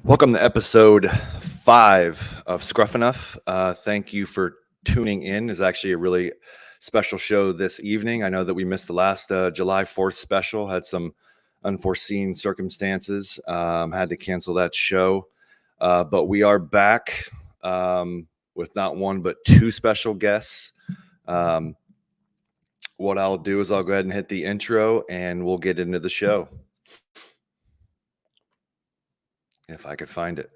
Welcome to episode 5 of Scruff Enuff. Thank you for tuning in. It's actually a really special show this evening. I know that we missed the last July 4th special, had some unforeseen circumstances, had to cancel that show. But we are back with not one but two special guests. What I'll do is I'll go ahead and hit the intro and we'll get into the show. If I could find it.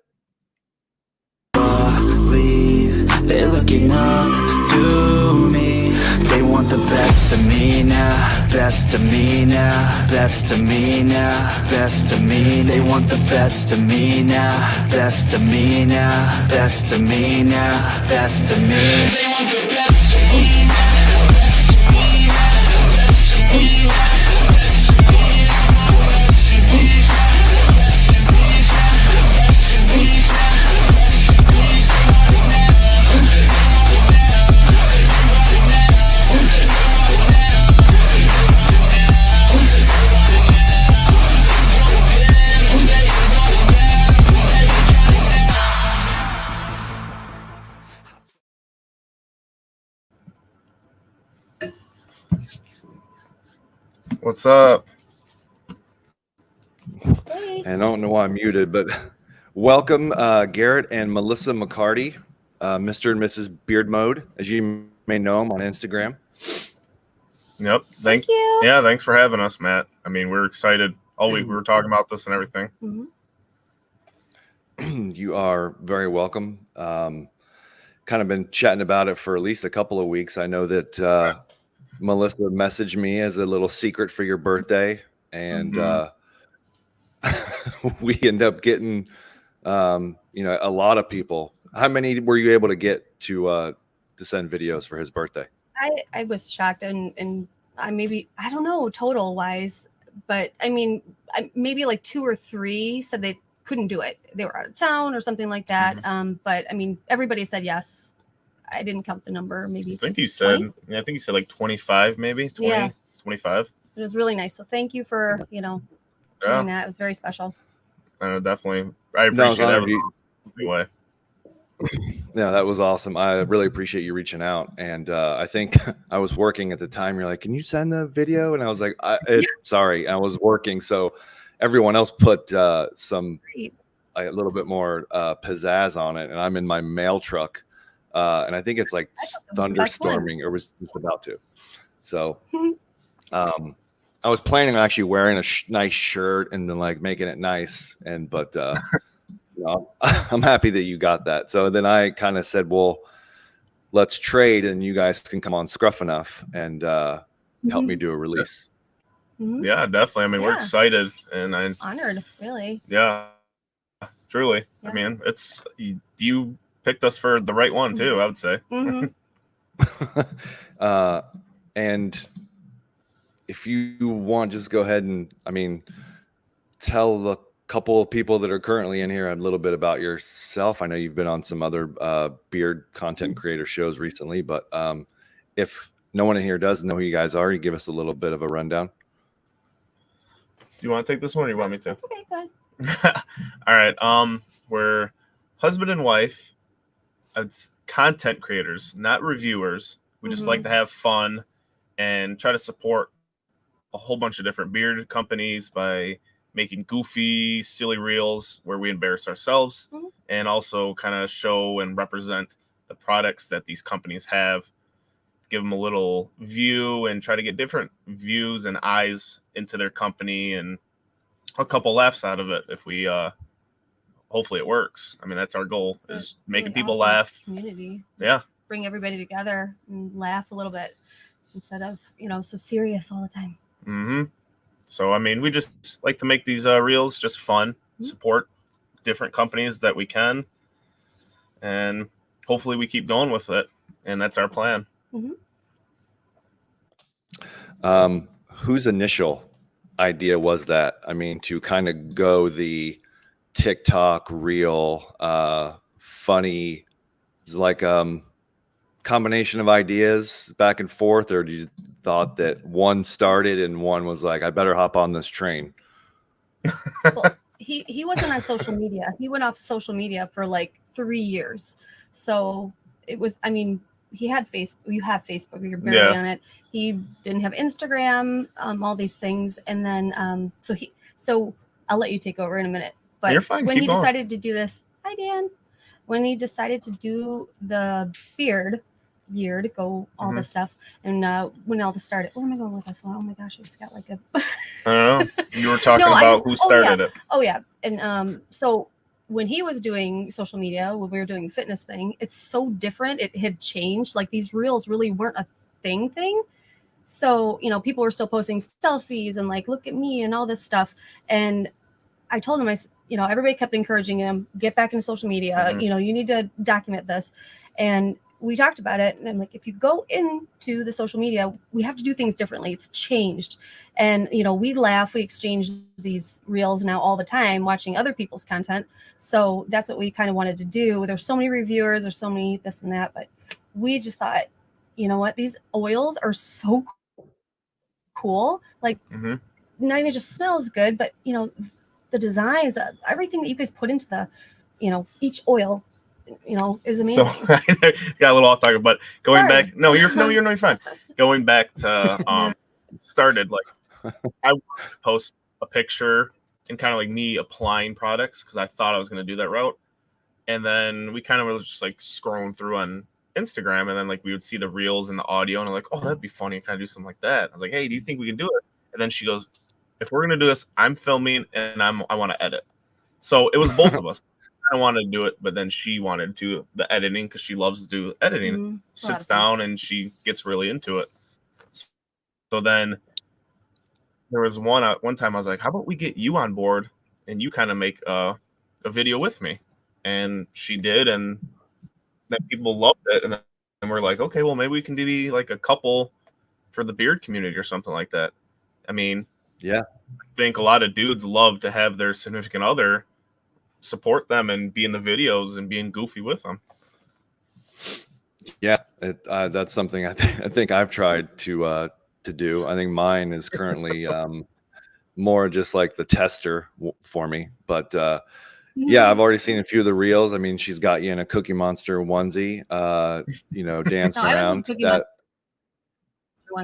They're looking up to me. They want the best of me now, best of me now, best of me now, best of me. They want the best of me now, best of me now, best of me now, best of me. They want the best of me now. What's up? Hey. I don't know why I'm muted, but welcome, Garret and Melissa McCarty, Mr. and Mrs. Beard Mode, as you may know them on Instagram. Yep. Thank you. Yeah, thanks for having us, Matt. I mean, we're excited all week. We were talking about this and everything. Mm-hmm. You are very welcome. Kind of been chatting about it for at least a couple of weeks. I know that Melissa messaged me as a little secret for your birthday, and we end up getting a lot of people. How many were you able to get to send videos for his birthday? I was shocked, and I don't know total wise, but I mean maybe like 2 or 3 said they couldn't do it. They were out of town or something like that. But I mean everybody said yes. I didn't count the number. Maybe I think you said 20? Yeah, I think you said like 25, maybe 20, Yeah. 25. It was really nice. So thank you for doing that. It was very special. Definitely. I appreciate it. Anyway. Yeah, that was awesome. I really appreciate you reaching out. And I think I was working at the time. You're like, can you send the video? And I was like, sorry, I was working. So everyone else put a little bit more pizzazz on it. And I'm in my mail truck. And I think it's like thunderstorming, or was just about to. So I was planning on actually wearing a nice shirt and then like making it nice. But I'm happy that you got that. So then I kind of said, well, let's trade and you guys can come on Scruff Enuff and help me do a release. Mm-hmm. Yeah, definitely. I mean, we're excited and I'm honored, really. Yeah, truly. Yeah. I mean, it's you picked us for the right one too, I would say. And if you want, just go ahead and tell the couple of people that are currently in here a little bit about yourself. I know you've been on some other beard content creator shows recently, but if no one in here does know who you guys are, you give us a little bit of a rundown. You want to take this one or you want me to? That's okay, go ahead. All right. We're husband and wife. It's content creators, not reviewers. We just like to have fun and try to support a whole bunch of different beard companies by making goofy, silly reels where we embarrass ourselves and also kind of show and represent the products that these companies have, give them a little view and try to get different views and eyes into their company and a couple laughs out of it if we hopefully it works. I mean, that's our goal, is making really people awesome laugh. Community. Yeah. Bring everybody together and laugh a little bit instead of, so serious all the time. So, I mean, we just like to make these reels just fun, support different companies that we can, and hopefully we keep going with it. And that's our plan. Whose initial idea was that? I mean, to kind of go the TikTok reel, funny, like combination of ideas back and forth, or do you thought that one started and one was like, I better hop on this train? Well, he wasn't on social media. He went off social media for like 3 years. So it was, I mean, he had you have Facebook, you're barely on it. He didn't have Instagram, all these things. And then so I'll let you take over in a minute. But you're fine. When Keep he going. decided to do this, hi Dan. When he decided to do the beard year to go all this stuff, and when all this started, where am I going with this one? Oh my gosh, I just got like a I don't know. You were talking about who started it. Oh yeah. And so when he was doing social media, when we were doing the fitness thing, it's so different. It had changed. Like these reels really weren't a thing. So, you know, people were still posting selfies and like, look at me and all this stuff. And I told him, you know, everybody kept encouraging him, get back into social media. You know, you need to document this. And we talked about it. And I'm like, if you go into the social media, we have to do things differently. It's changed. And, you know, we laugh, we exchange these reels now all the time, watching other people's content. So that's what we kind of wanted to do. There's so many reviewers, there's so many this and that, but we just thought, you know what, these oils are so cool. Like not even just smells good, but you know, the designs, everything that you guys put into the, you know, each oil, you know, is amazing. So got a little off topic, but going back, you're fine. Going back to started like I wanted to post a picture and kind of like me applying products because I thought I was going to do that route, and then we kind of were just like scrolling through on Instagram, and then like we would see the reels and the audio, and I'm like, oh, that'd be funny, kind of do something like that. I was like, hey, do you think we can do it? And then she goes, if we're gonna do this, I'm filming and I want to edit. So it was both of us. I wanted to do it, but then she wanted to the editing because she loves to do editing. Sits down and she gets really into it. So then there was one time I was like, how about we get you on board and you kind of make a video with me? And she did, and then people loved it, and then we're like, okay, well maybe we can be like a couple for the beard community or something like that. I mean, yeah, I think a lot of dudes love to have their significant other support them and be in the videos and being goofy with them. Yeah, that's something I think I've tried to do. I think mine is currently more just like the tester for me, but yeah, I've already seen a few of the reels. I mean, she's got you in a Cookie Monster onesie, you know, dancing around. Onesie.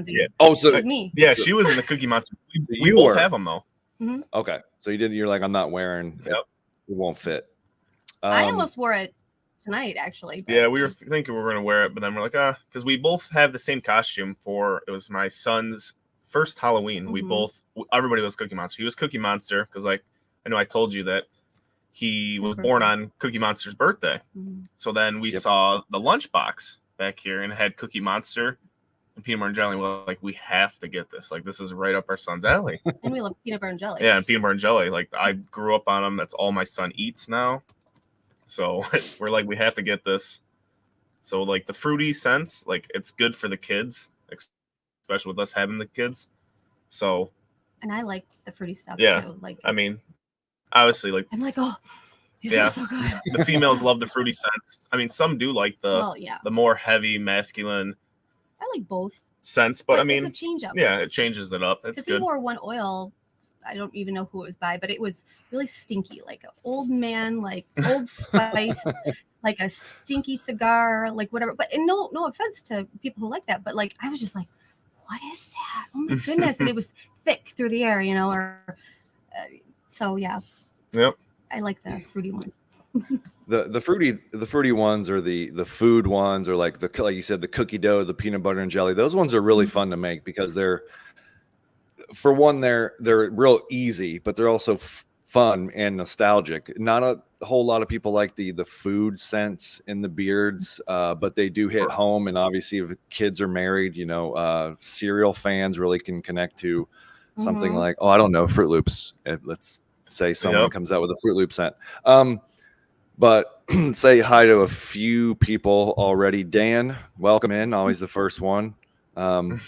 Yeah. Oh, so it was me. Yeah, she was in the Cookie Monster. We both have them though. Okay, so you're like, I'm not wearing. Yep. It won't fit. I almost wore it tonight, actually. But... Yeah, we were thinking we were gonna wear it, but then we're like, because we both have the same costume for. It was my son's first Halloween. We both, everybody was Cookie Monster. He was Cookie Monster because, like, I know I told you that he was born on Cookie Monster's birthday. So then we saw the lunchbox back here and it had Cookie Monster and peanut butter and jelly. We're like, we have to get this. Like, this is right up our son's alley. And we love peanut butter and jelly. Yeah, and peanut butter and jelly. Like, I grew up on them. That's all my son eats now. So we're like, we have to get this. So, like, the fruity scents, like, it's good for the kids, especially with us having the kids. So. And I like the fruity stuff too. Like, I mean, obviously, like, I'm like, oh, these are so good. The females love the fruity scents. I mean, some do like the more heavy, masculine. I like both scents, but I mean, it's a change up. Yeah, it changes it up. It's good. He wore one oil. I don't even know who it was by, but it was really stinky, like an old man, like Old Spice, like a stinky cigar, like whatever. But and no offense to people who like that, but like I was just like, what is that? Oh my goodness! And it was thick through the air, you know. Or so yeah. Yep. I like the fruity ones. The fruity ones, or the food ones, or like you said, the cookie dough, the peanut butter and jelly. Those ones are really fun to make because they're real easy, but they're also fun and nostalgic. Not a whole lot of people like the food scents in the beards, but they do hit home. And obviously, if kids are married, you know, cereal fans really can connect to something like, I don't know, Fruit Loops. Let's say someone comes out with a Fruit Loop scent. But say hi to a few people already. Dan, welcome in. Always the first one. Hi,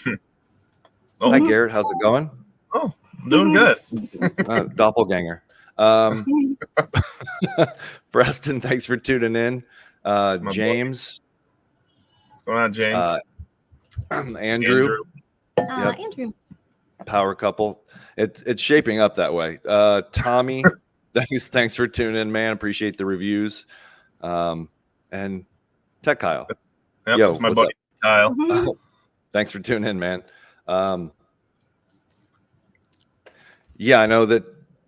Garrett. How's it going? Oh, doing good. Doppelganger. Preston, thanks for tuning in. James. What's going on, James? Andrew. Andrew. Power couple. It's shaping up that way. Tommy. Thanks for tuning in, man. Appreciate the reviews. And Tech Kyle. Yep, Yo, that's my what's buddy Kyle. Mhm. Thanks for tuning in, man. Yeah, I know that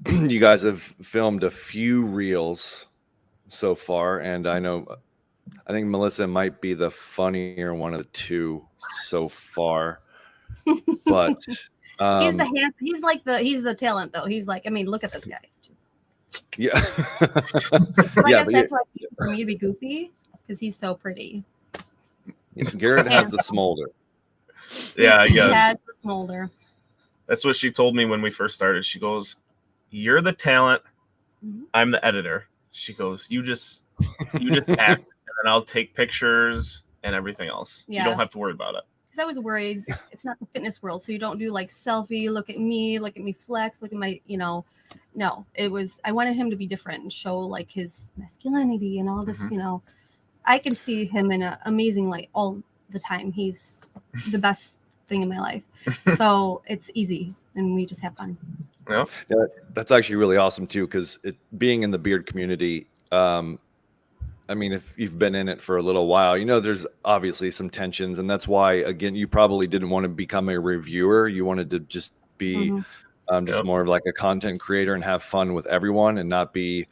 you guys have filmed a few reels so far, and I think Melissa might be the funnier one of the two so far. But He's the handsome. He's the talent though. He's like, I mean, look at this guy. yeah, So I yeah, guess that's why it's easy for me to be goofy because he's so pretty. Garrett has the smolder. Yeah, I He guess. has the smolder. That's what she told me when we first started. She goes, "You're the talent. Mhm. I'm the editor." She goes, "You just act, and then I'll take pictures and everything else. Yeah. You don't have to worry about it." Because I was worried it's not the fitness world, so you don't do like selfie, look at me flex, look at my, no, it was, I wanted him to be different and show like his masculinity and all this, Mhm. I can see him in an amazing light all the time. He's the best thing in my life. So it's easy and we just have fun. Yeah. Yeah, that's actually really awesome too, because being in the beard community, I mean, if you've been in it for a little while, there's obviously some tensions, and that's why, again, you probably didn't want to become a reviewer. You wanted to just be just Yep. more of like a content creator and have fun with everyone, and not be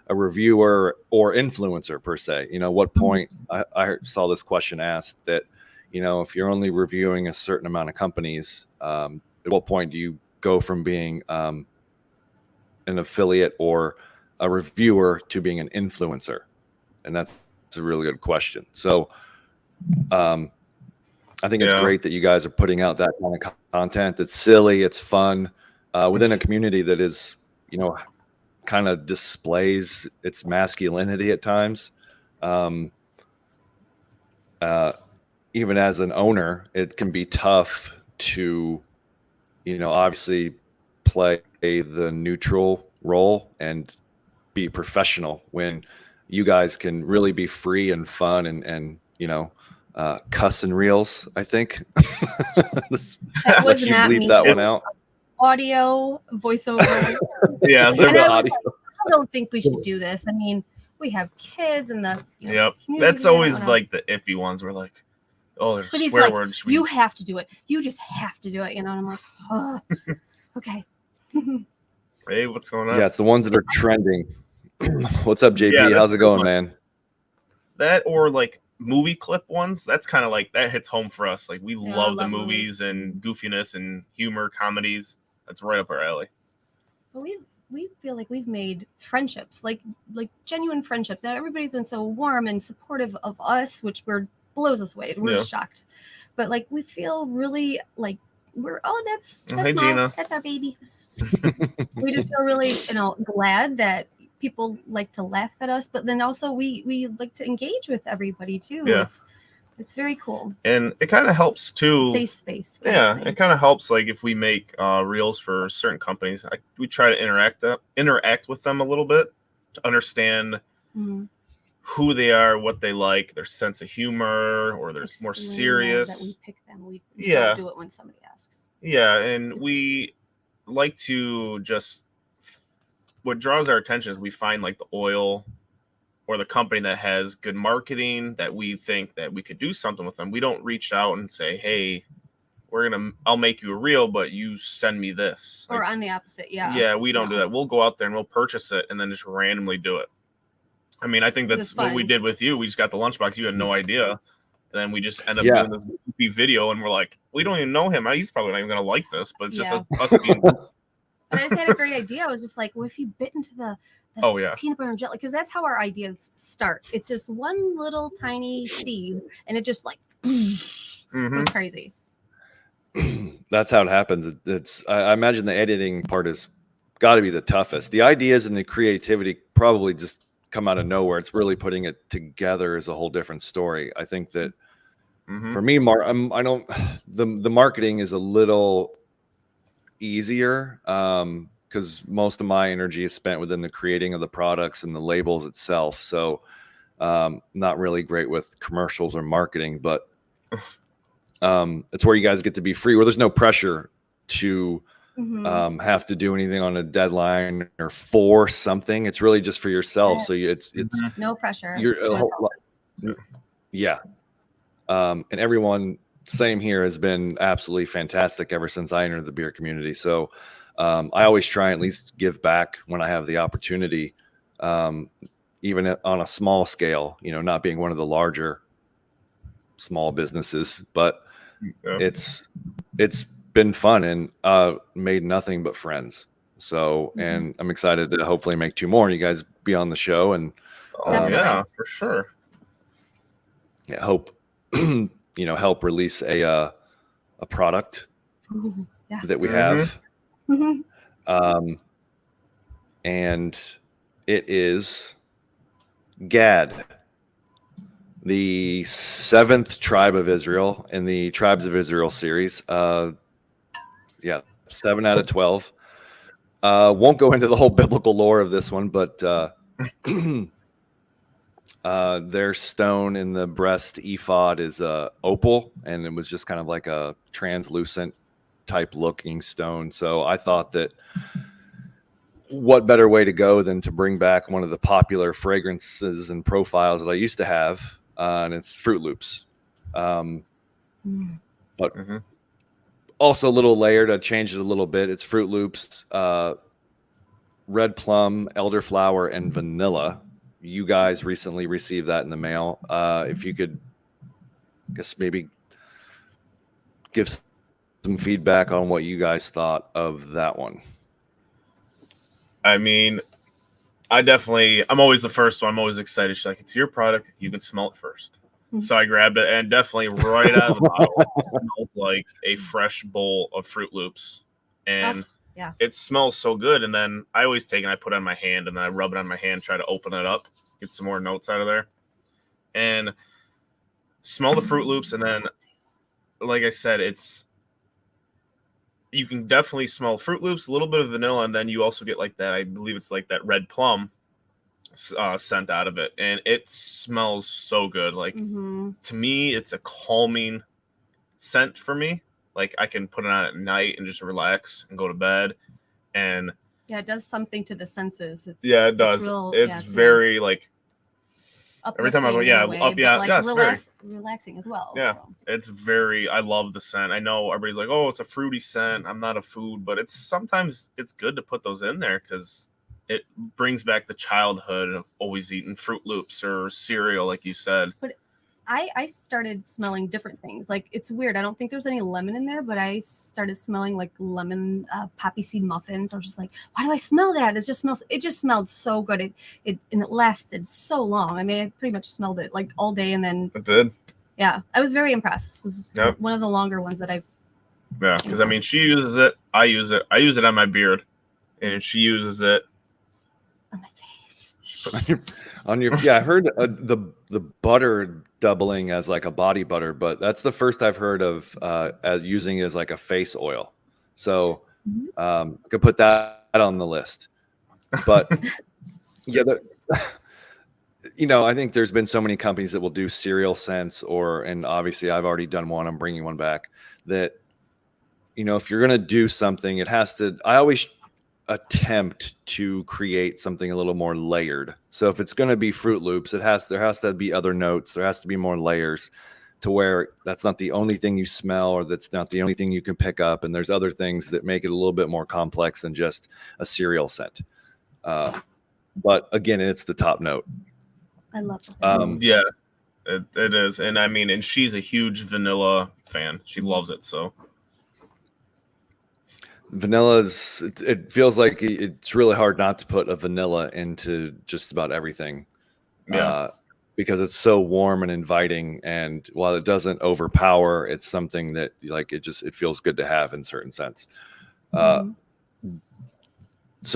a reviewer or influencer per se. What point I saw this question asked that, if you're only reviewing a certain amount of companies, at what point do you go from being an affiliate or a reviewer to being an influencer? And that's a really good question. So I think it's great that you guys are putting out that kind of content. It's silly, it's fun, within a community that is, kind of displays its masculinity at times. Even as an owner, it can be tough to, obviously play the neutral role and be professional when you guys can really be free and fun and cuss and reels. I think That was you not bleep me. that one out. Audio, voiceover. Yeah. The And I was audio. like, I don't think we should do this. I mean, we have kids and the Yep. community, That's I don't always know. like the iffy ones. We're like, oh, there's But he's swear like, words. you have to do it. You just have to do it, And I'm like, oh, okay. Hey, what's going on? Yeah, it's the ones that are trending. What's up, JP? Yeah, How's it going, one. man? That or like movie clip ones. That's kind of like that hits home for us. Like we Yeah, I love the love movies and goofiness and humor, comedies. That's right up our alley. But we feel like we've made friendships, like genuine friendships. Now everybody's been so warm and supportive of us, which blows us away. We're shocked. But like we feel really like that's Hey, Mom. Gina. That's our baby. We just feel really glad that people like to laugh at us, but then also we like to engage with everybody too. Yeah. It's very cool. And it kind of helps too. Safe space. Yeah, it kind of helps. Like if we make reels for certain companies, we try to interact with them a little bit to understand who they are, what they like, their sense of humor, or they're more serious. That we pick them. We don't do it when somebody asks. Yeah, and we like to just what draws our attention is we find like the oil or the company that has good marketing that we think that we could do something with them. We don't reach out and say, hey, I'll make you a reel, but you send me this. Or on the opposite. Yeah. Yeah, we don't do that. We'll go out there and we'll purchase it and then just randomly do it. I mean, I think that's what we did with you. We just got the lunchbox. You had no idea. And then we just end up doing this goofy video and we're like, we don't even know him. He's probably not even going to like this, but it's just us being. And I just had a great idea. I was just like, well, if you bit into the peanut butter and jelly, because that's how our ideas start. It's this one little tiny seed, and it just like was crazy. That's how it happens. I imagine the editing part has got to be the toughest. The ideas and the creativity probably just come out of nowhere. It's really putting it together is a whole different story. I think that for me, the marketing is a little easier because most of my energy is spent within the creating of the products and the labels itself. So not really great with commercials or marketing, but it's where you guys get to be free, where there's no pressure to have to do anything on a deadline or for something. It's really just for yourself. So it's no pressure. Yeah. And everyone, same here, has been absolutely fantastic ever since I entered the beer community. So I always try and at least give back when I have the opportunity, even on a small scale, not being one of the larger small businesses, but it's been fun and made nothing but friends. So, and I'm excited to hopefully make 2 more and you guys be on the show and yeah, for sure. Yeah, hope help release a product that we have. And it is Gad, the 7th tribe of Israel in the Tribes of Israel series. 7 out of 12. Won't go into the whole biblical lore of this one, but their stone in the breast ephod is opal, and it was just kind of like a translucent type looking stone. So I thought that what better way to go than to bring back one of the popular fragrances and profiles that I used to have, and it's Fruit Loops. But also a little layered. I changed it a little bit. It's Fruit Loops, red plum, elderflower, and vanilla. You guys recently received that in the mail. If you could, I guess maybe give some feedback on what you guys thought of that one. I mean, I'm always the first one. I'm always excited. She's like, it's your product. You can smell it first. So I grabbed it, and definitely right out of the bottle, it smells like a fresh bowl of Fruit Loops. And it smells so good. And then I always take it and I put it on my hand, and then I rub it on my hand, try to open it up, get some more notes out of there. And smell the Fruit Loops. And then, like I said, you can definitely smell Fruit Loops, a little bit of vanilla, and then you also get like that, I believe it's like that red plum scent out of it, and it smells so good. Like to me, it's a calming scent for me. Like I can put it on at night and just relax and go to bed. And it does something to the senses. It does. It's very nice. Like every time I go, relaxing as well. Yeah, so. It's very. I love the scent. I know everybody's like, "Oh, it's a fruity scent." I'm not a food, but sometimes it's good to put those in there because it brings back the childhood of always eating Fruit Loops or cereal, like you said. But I started smelling different things. Like it's weird. I don't think there's any lemon in there, but I started smelling like lemon poppy seed muffins. I was just like, why do I smell that? It just smelled so good. It lasted so long. I mean, I pretty much smelled it like all day, and then it did. Yeah, I was very impressed. It was one of the longer ones that I've. Yeah, because I mean, she uses it. I use it. I use it on my beard, and she uses it on my face. on your I heard the butter doubling as like a body butter, but that's the first I've heard of as using it as like a face oil. So could put that on the list. But I think there's been so many companies that will do cereal scents, and obviously I've already done one. I'm bringing one back. That if you're gonna do something, it has to. I always attempt to create something a little more layered. So if it's going to be Fruit Loops, there has to be other notes. There has to be more layers to where that's not the only thing you smell, or that's not the only thing you can pick up. And there's other things that make it a little bit more complex than just a cereal scent. But again, it's the top note. I love it. Yeah, it is. And I mean, and she's a huge vanilla fan. She loves it. So vanilla it feels like it's really hard not to put a vanilla into just about everything. Because it's so warm and inviting, and while it doesn't overpower, it's something that like it feels good to have in certain sense. So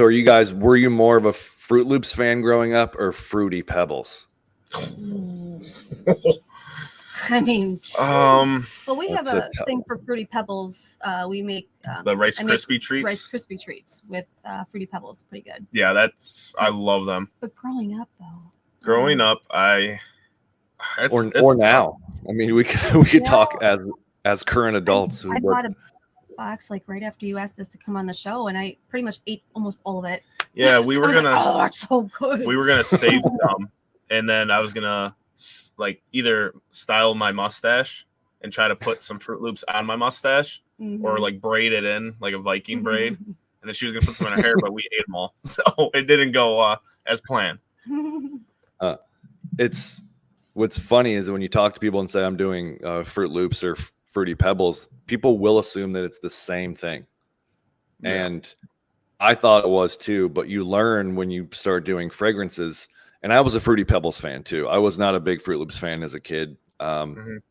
were you more of a Fruit Loops fan growing up or Fruity Pebbles? I mean, well, we have a thing for Fruity Pebbles. We make the Rice Krispie treats. Rice Krispie treats with Fruity Pebbles, pretty good. Yeah, I love them. But growing up, or now. I mean, we could talk as current adults. I bought a box like right after you asked us to come on the show, and I pretty much ate almost all of it. Yeah, we I were was gonna. like, oh, that's so good. We were gonna save some, and then I was gonna like either style my mustache and try to put some Fruit Loops on my mustache, or like braid it in like a Viking braid, and then she was gonna put some in her hair, but we ate them all, so it didn't go as planned. It's what's funny is when you talk to people and say I'm doing Fruit Loops or Fruity Pebbles, people will assume that it's the same thing, and I thought it was too. But you learn when you start doing fragrances. And I was a Fruity Pebbles fan too. I was not a big Fruit Loops fan as a kid. And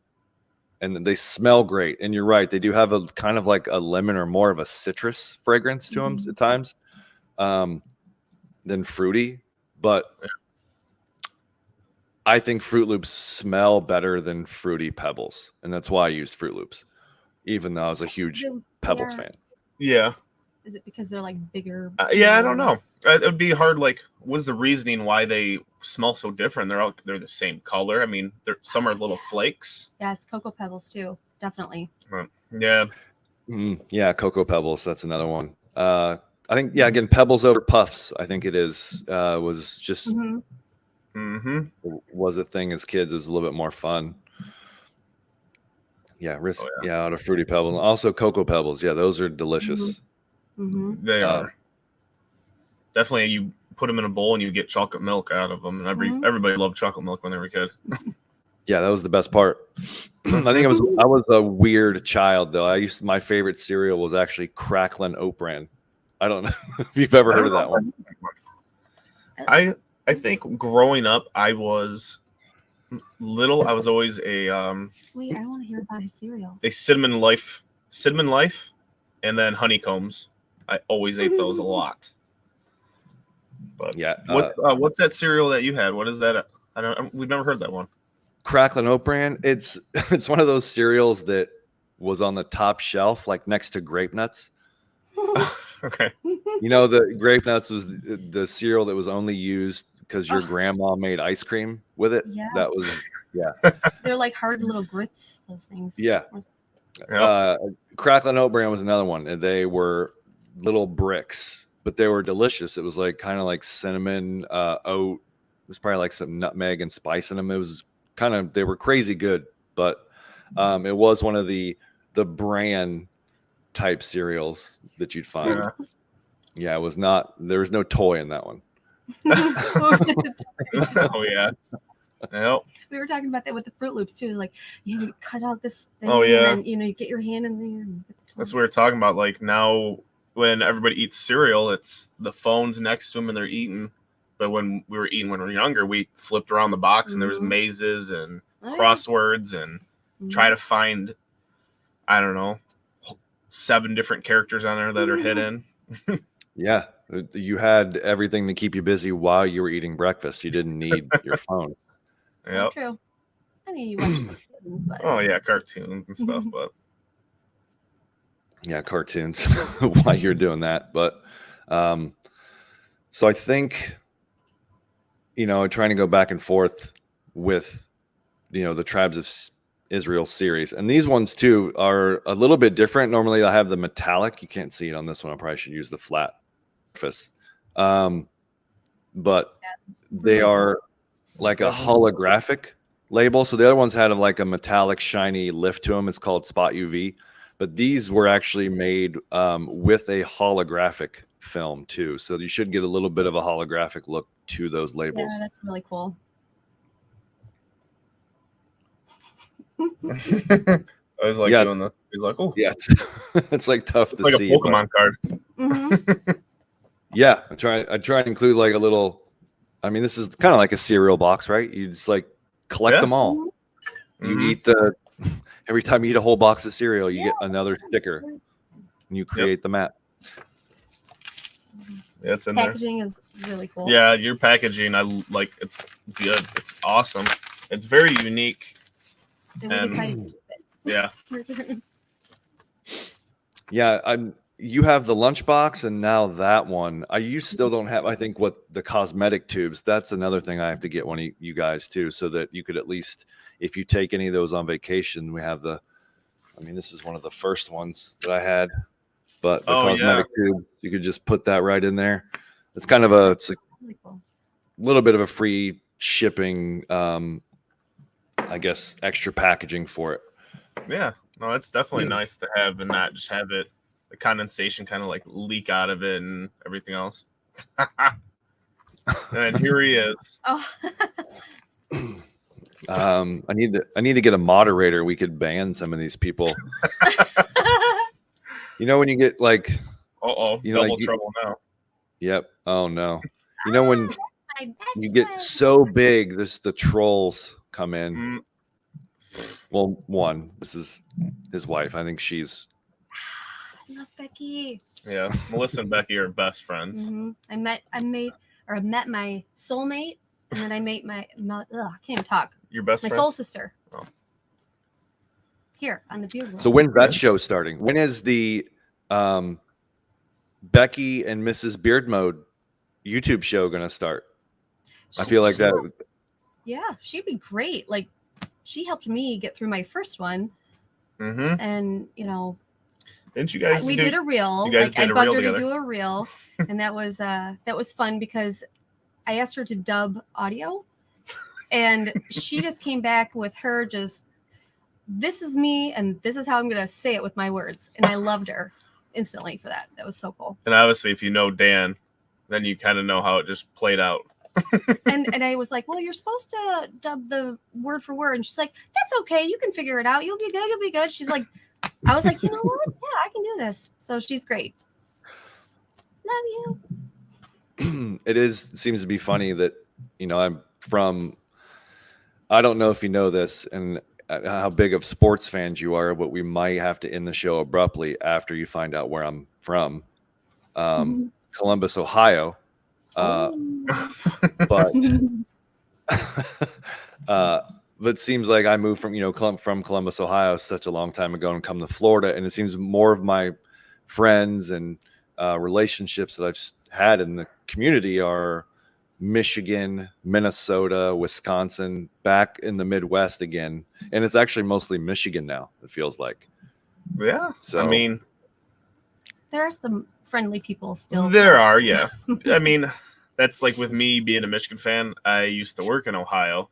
they smell great. And you're right. They do have a kind of like a lemon or more of a citrus fragrance to them at times than fruity. But I think Fruit Loops smell better than Fruity Pebbles. And that's why I used Fruit Loops, even though I was a huge Pebbles fan. Yeah. Is it because they're like bigger? Yeah, I don't know. It would be hard. Like, what's the reasoning why they smell so different? They're the same color. I mean, some are little flakes. Yes, Cocoa Pebbles too, definitely. Yeah. Yeah, Cocoa Pebbles. That's another one. I think again, Pebbles over Puffs. I think it is was just was a thing as kids. It was a little bit more fun. Yeah, out of Fruity Pebbles. Also Cocoa Pebbles. Yeah, those are delicious. They are. Definitely, you put them in a bowl and you get chocolate milk out of them. And everybody loved chocolate milk when they were a kid. Yeah, that was the best part. I think I was a weird child though. My favorite cereal was actually Cracklin' Oat Bran. I don't know if you've ever heard of that one. I think growing up, I was little. I was always a wait, I want to hear about his cereal. A cinnamon life, and then honeycombs. I always ate those a lot. But yeah, what's that cereal that you had? What is that? We've never heard that one. Cracklin' Oat Bran. It's one of those cereals that was on the top shelf, like next to Grape Nuts. Okay. You know, the Grape Nuts was the cereal that was only used because your grandma made ice cream with it. Yeah. That was They're like hard little grits. Those things. Yeah. Cracklin' Oat Bran was another one, and they were little bricks, but they were delicious. It was like kind of like cinnamon, oat. It was probably like some nutmeg and spice in them. It was they were crazy good, but it was one of the bran type cereals that you'd find. Yeah, it was not. There was no toy in that one. Oh yeah. Yep. We were talking about that with the Fruit Loops too. Like, you cut out this thing, and then you get your hand in there. That's what we were talking about. Like now, when everybody eats cereal, it's the phones next to them and they're eating. But when we were younger, we flipped around the box and there was mazes and crosswords and try to find, I don't know, 7 different characters on there that are hidden. Yeah, you had everything to keep you busy while you were eating breakfast. You didn't need your phone. So true. I mean, you watch cartoons, but cartoons and stuff, but cartoons while you're doing that. But so I think, trying to go back and forth with, the Tribes of Israel series, and these ones too are a little bit different. Normally I have the metallic. You can't see it on this one. I probably should use the flat surface. But they are like a holographic label. So the other ones had like a metallic shiny lift to them. It's called Spot UV, but these were actually made with a holographic film too. So you should get a little bit of a holographic look to those labels. Yeah, that's really cool. I was like doing this. He's like, oh yeah, it's like tough to like see. Like a Pokemon card. Yeah, I try to include like a little. I mean, this is kind of like a cereal box, right? You just like collect them all. You eat every time you eat a whole box of cereal, you get another sticker, and you create the map. Yeah, it's in packaging there. Is really cool. Yeah, your packaging, I like. It's good. It's awesome. It's very unique. And yeah. Yeah, you have the lunchbox and now that one. You still don't have, I think, what the cosmetic tubes. That's another thing I have to get one of you guys too, so that you could at least, if you take any of those on vacation, we have the I mean, this is one of the first ones that I had, but the Oh, cosmetic tube, you could just put that right in there. It's kind of it's a Really cool. little bit of a free shipping, I guess, extra packaging for it. Yeah, no, it's definitely nice to have and not just have it, the condensation kind of like leak out of it and everything else. And here he is. Oh, I need to get a moderator. We could ban some of these people. You know when you get like, Uh-oh, you know, double like trouble now. Yep. Oh no. You know when my best you get friend. so big, the trolls come in. Mm, Well, one, this is his wife. I think she's. I love Becky. yeah, Melissa and Becky are best friends. Mhm. I met my soulmate, and then I met my I can't even talk. Your best My friend? soul sister. Oh. Here on the Beard World. So when's that show starting? When is the Becky and Mrs. Beard Mode YouTube show going to start? I feel like that. Yeah, she'd be great. Like, she helped me get through my first one, Mm-hmm. and you know, Didn't you guys we do? did a reel. you guys Like, did I a bugged reel her together. to do a reel, and that was fun because I asked her to dub audio, and she just came back with her just, this is me, and this is how I'm gonna say it with my words, and I loved her instantly for that. That was so cool. And obviously, if you know Dan, then you kind of know how it just played out. And I was like, well, you're supposed to dub the word for word, and she's like, that's okay, you can figure it out. You'll be good. She's like, I was like, you know what? Yeah, I can do this. So she's great. Love you. It seems to be funny that, you know, I'm from, I don't know if you know this and how big of sports fans you are, but we might have to end the show abruptly after you find out where I'm from. Columbus, Ohio. But but it seems like I moved from, you know, from Columbus, Ohio such a long time ago and come to Florida. And it seems more of my friends and relationships that I've had in the community are Michigan, Minnesota, Wisconsin, back in the Midwest again. And it's actually mostly Michigan now, it feels like. Yeah. So I mean, there are some friendly people still. there are, yeah. I mean, that's like with me being a Michigan fan. I used to work in Ohio,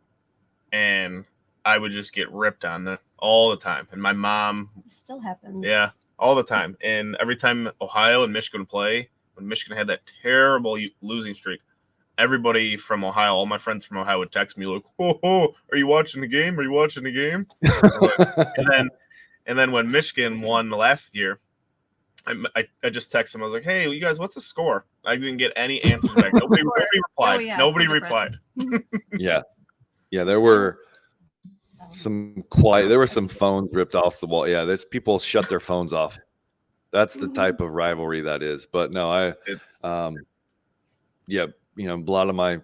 and I would just get ripped on that all the time. And my mom, It still happens. yeah, all the time. And every time Ohio and Michigan would play, when Michigan had that terrible losing streak, everybody from Ohio, all my friends from Ohio would text me like, "Oh, are you watching the game? Are you watching the game?" and then when Michigan won the last year, I just texted him. I was like, "Hey, you guys, what's the score?" I didn't get any answers back. Nobody replied. Oh, yeah, Nobody so different. replied. yeah, there were some there were some phones ripped off the wall. Yeah, there's people shut their phones off. That's the type of rivalry that is. But no, yeah, you know, a lot of my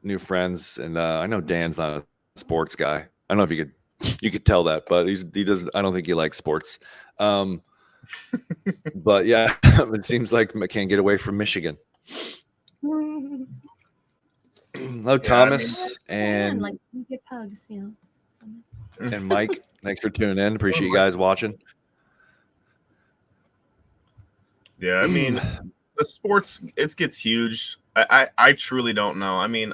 new friends, and I know Dan's not a sports guy. I don't know if you could tell that, but he doesn't. I don't think he likes sports. But yeah, it seems like I can't get away from Michigan. Hello, Thomas, and like we get pugs, you know. and Mike. Thanks for tuning in. Appreciate you guys watching. Yeah, I mean, the sports, it gets huge. I truly don't know. I mean,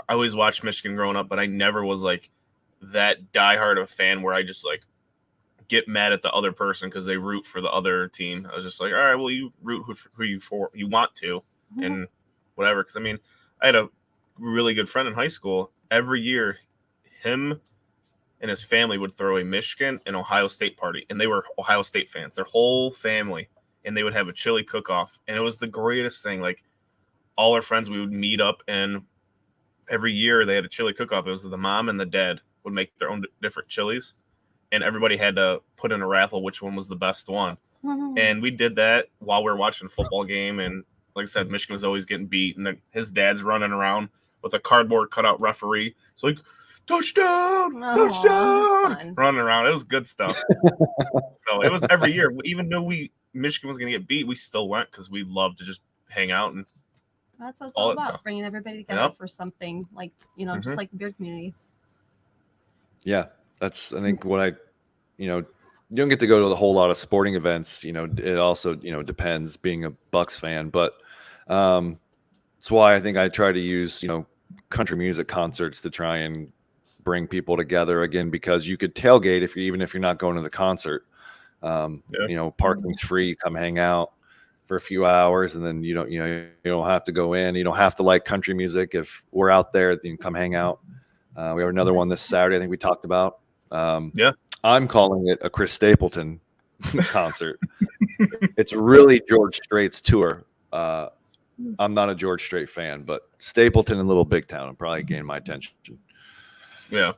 I always watched Michigan growing up, but I never was like that diehard of a fan where I just like get mad at the other person because they root for the other team. I was just like, all right, well, you root who you want to, and whatever. Because I mean, I had a really good friend in high school. Every year, him and his family would throw a Michigan and Ohio State party, and they were Ohio State fans, their whole family, and they would have a chili cook-off, and it was the greatest thing. Like, all our friends, we would meet up, and every year they had a chili cook-off. It was the mom and the dad would make their own different chilies, and everybody had to put in a raffle which one was the best one. And we did that while we were watching a football game, and like I said, Michigan was always getting beat, and then his dad's running around with a cardboard cutout referee. So like, touchdown, touchdown, running around. It was good stuff. So it was every year. Even though Michigan was going to get beat, we still went because we loved to just hang out. And that's what it's all all that about, stuff. bringing everybody together for something, like, you know, just like the beard community. Yeah, that's I think what I, you know, you don't get to go to a whole lot of sporting events. It also, depends being a Bucks fan, but that's why I think I try to use, country music concerts to try and bring people together again, because you could tailgate even if you're not going to the concert. Parking's free, come hang out for a few hours, and then you don't have to go in. You don't have to like country music. If we're out there, you can come hang out. We have another one this Saturday, I think we talked about. I'm calling it a Chris Stapleton concert. It's really George Strait's tour. I'm not a George Strait fan, but Stapleton and Little Big Town will probably gain my attention. Yeah.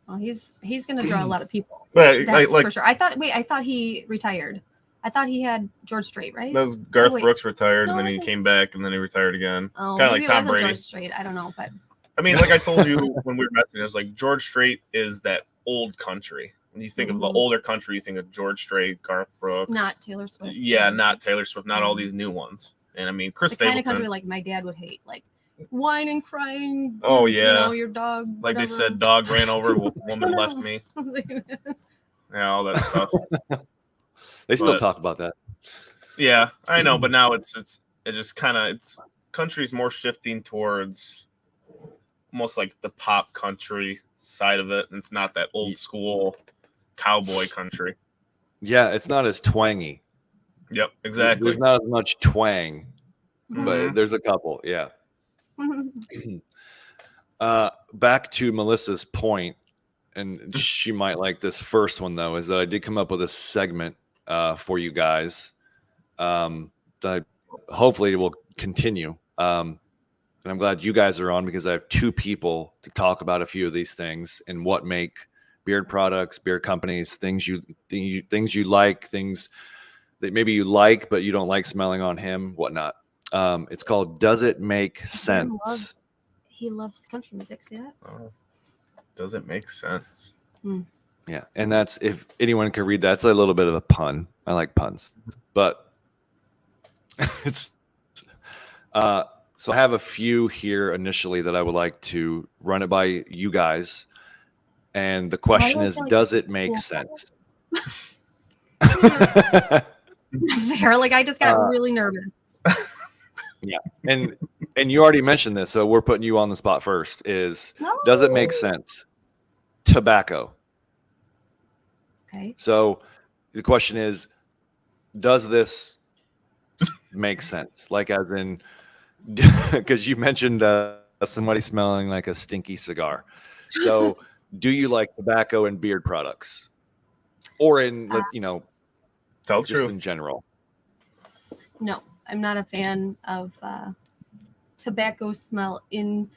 Well, he's going to draw a lot of people. But That's for sure. I thought he retired. I thought he had George Strait, right? That was Garth Brooks retired, No, and then he came back, and then he retired again. Oh, kind of maybe like Tom it wasn't Brady. George Strait. I don't know, but I mean, like I told you when we were messaging, I was like, George Strait is that old country. When you think of the older country, you think of George Strait, Garth Brooks. not Taylor Swift. Yeah, not Taylor Swift, not all these new ones. And I mean, Chris The Stapleton. kind of country like my dad would hate, like whine and crying. Oh, yeah. Your dog. Like they whatever. said, dog ran over, woman left me. Yeah, all that stuff. They still talk about that. Yeah, I know, but now it just kind of country's more shifting towards almost like the pop country side of it. It's not that old school cowboy country. Yeah, it's not as twangy. Yep, exactly. There's not as much twang, but there's a couple. Yeah. Back to Melissa's point, and she might like this first one though, is that I did come up with a segment for you guys that hopefully will continue. And I'm glad you guys are on, because I have two people to talk about a few of these things and what make beard products, beard companies, things you like, things that maybe you like but you don't like smelling on him, whatnot. It's called Does It Make Sense? He loves country music. See that? Oh, does it make sense? Yeah, and that's, if anyone can read that, it's a little bit of a pun. I like puns, but it's so I have a few here initially that I would like to run it by you guys, and the question is, does it make sense? Fair. Like I just got really nervous. Yeah, and you already mentioned this, so we're putting you on the spot first. Does it make sense? Tobacco. Okay. So the question is, does this make sense? Like, as in, because you mentioned somebody smelling like a stinky cigar. So do you like tobacco and beard products, or in Tell the just truth. in general? No, I'm not a fan of tobacco smell in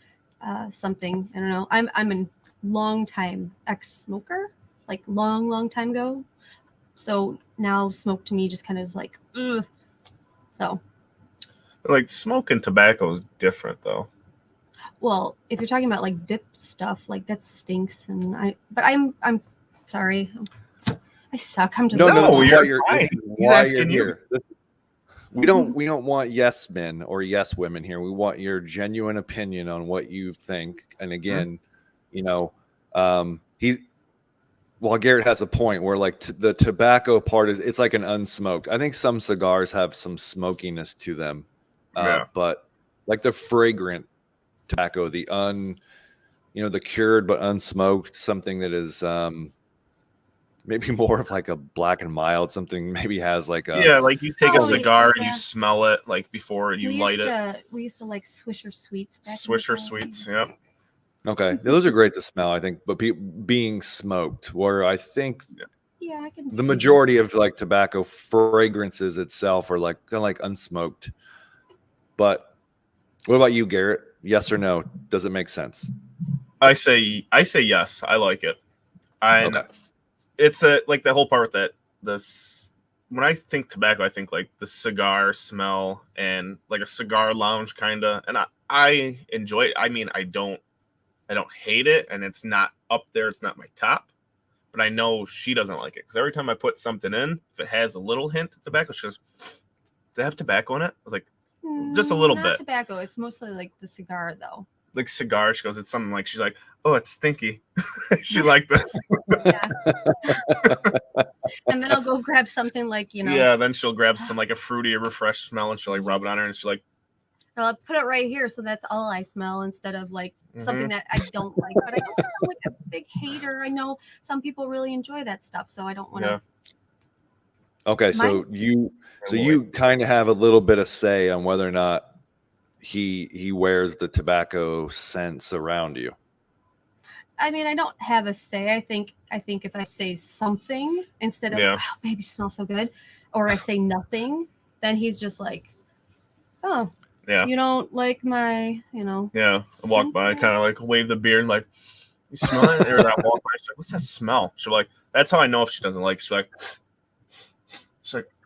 something. I don't know. I'm a long time ex-smoker, like long time ago. So now smoke to me just kind of is like, ugh. So. Like smoke and tobacco is different though. Well, if you're talking about like dip stuff, like that stinks, and I'm sorry, I suck. I'm just No, you're fine. He's asking you. We don't want yes men or yes women here. We want your genuine opinion on what you think. And again, Garrett has a point where like the tobacco part is, it's like an unsmoked. I think some cigars have some smokiness to them, but like the fragrant tobacco, the the cured but unsmoked, something that is maybe more of like a black and mild, something maybe has like a like you take a cigar and you smell it like before you light it. We used to like Swisher Sweets. Swisher Sweets, yep. Okay, those are great to smell, I think, but being smoked, where I think I can the majority of like tobacco fragrances itself are like kind of like unsmoked. But what about you, Garrett? Yes or no? Does it make sense? I say yes. I like it. It's like the whole part that when I think tobacco, I think like the cigar smell and like a cigar lounge kind of, and I enjoy it. I mean, I don't hate it, and it's not up there. It's not my top, but I know she doesn't like it because every time I put something in, if it has a little hint of tobacco, she goes, "Does it have tobacco in it?" I was like, just a little bit. Tobacco. It's mostly like the cigar, though. like cigar. She goes, it's something like, she's like, oh, it's stinky. She liked this. Yeah. And then I'll go grab something like, Yeah, then she'll grab some like a fruity or refreshed smell and she'll like rub it on her and she's like, I'll put it right here so that's all I smell instead of like something that I don't like. But I don't sound like a big hater. I know some people really enjoy that stuff, so I don't want to. Yeah. Okay, so you kind of have a little bit of say on whether or not he wears the tobacco scents around you. I mean, I don't have a say. I think if I say something instead of wow, baby, you smell so good, or I say nothing, then he's just like, oh, yeah, you don't like my, yeah. I walk by, kind of like wave the beard, like, you smell it? Or I walk by, she's like, what's that smell? She's like, that's how I know if she doesn't like. She's like,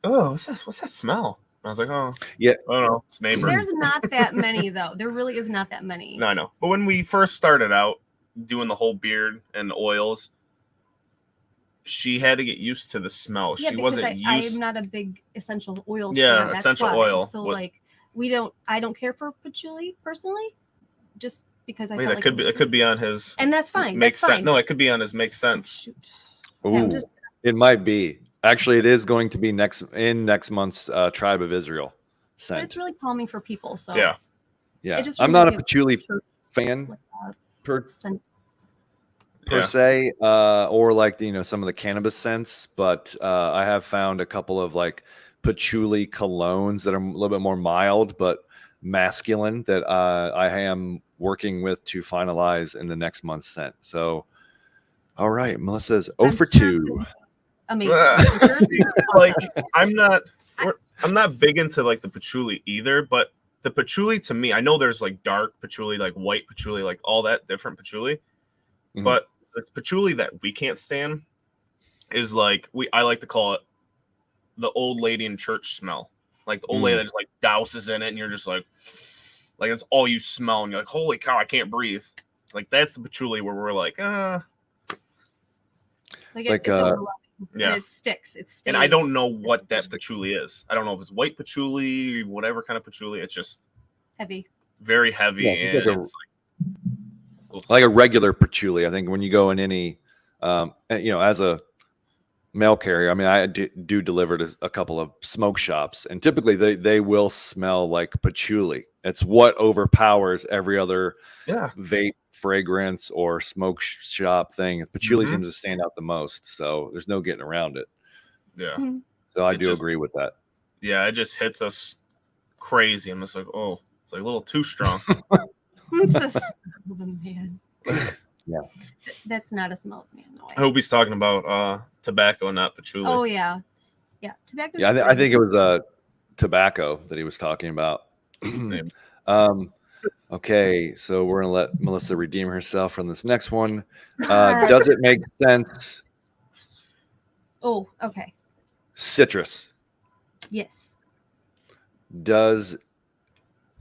oh, what's that smell? And I was like, oh, yeah, I don't know, it's neighbor. There's not that many though. There really is not that many. No, I know. But when we first started out doing the whole beard and the oils, she had to get used to the smell. Yeah, she wasn't used. I'm not a big essential oils. Yeah, fan. essential That's why. oil. So like, I don't care for patchouli personally, just because I. Wait, felt that like could be on his. And that's fine. Makes that's sense. fine. No, it could be on his. Makes sense. Shoot. Ooh, Yeah, it might be. Actually, it is going to be next month's Tribe of Israel scent. But it's really calming for people. So yeah. I'm not a patchouli fan per se, or like some of the cannabis scents, but I have found a couple of like patchouli colognes that are a little bit more mild but masculine that I am working with to finalize in the next month's scent. So, all right, Melissa's 0 for 2. Amazing. Like I'm not big into like the patchouli either, but the patchouli to me, I know there's like dark patchouli, like white patchouli, like all that different patchouli, but the patchouli that we can't stand is like I like to call it the old lady in church smell. Like the old lady that just like douses in it and you're just like it's all you smell and you're like, holy cow, I can't breathe. Like that's the patchouli where we're like, it's overwhelming. Yeah, and it sticks. And I don't know what that patchouli is. I don't know if it's white patchouli, whatever kind of patchouli. It's just heavy, very heavy, and it's like a regular patchouli. I think when you go in any, as a mail carrier, I mean, I do deliver to a couple of smoke shops, and typically they will smell like patchouli. It's what overpowers every other vape fragrance or smoke shop thing. Patchouli seems to stand out the most, so there's no getting around it. Yeah. So I do agree with that. Yeah, it just hits us crazy. I'm just like, oh, it's like a little too strong. It's a man. Yeah. That's not a smell of man. No way. I hope he's talking about tobacco, not patchouli. Oh yeah. Yeah. Tobacco. Yeah, I think it was tobacco that he was talking about. Okay, so we're gonna let Melissa redeem herself from this next one. Does it make sense? Oh, okay. Citrus. Yes. Does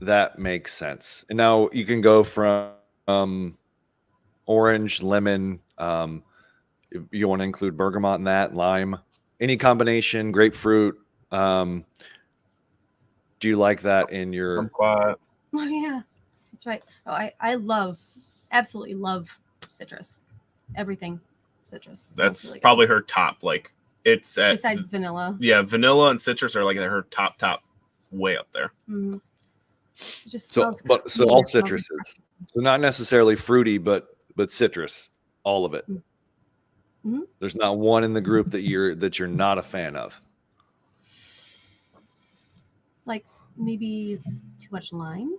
that make sense? And now you can go from orange, lemon. If you want to include bergamot in that, lime, any combination, grapefruit. Do you like that in your? Oh yeah. That's right. Oh, I absolutely love citrus. Everything citrus. That's really probably her top. Like it's besides vanilla. Yeah, vanilla and citrus are like her top way up there. Mm-hmm. It just so all citruses. So not necessarily fruity, but citrus, all of it. Mm-hmm. There's not one in the group that you're not a fan of. Like maybe too much lime.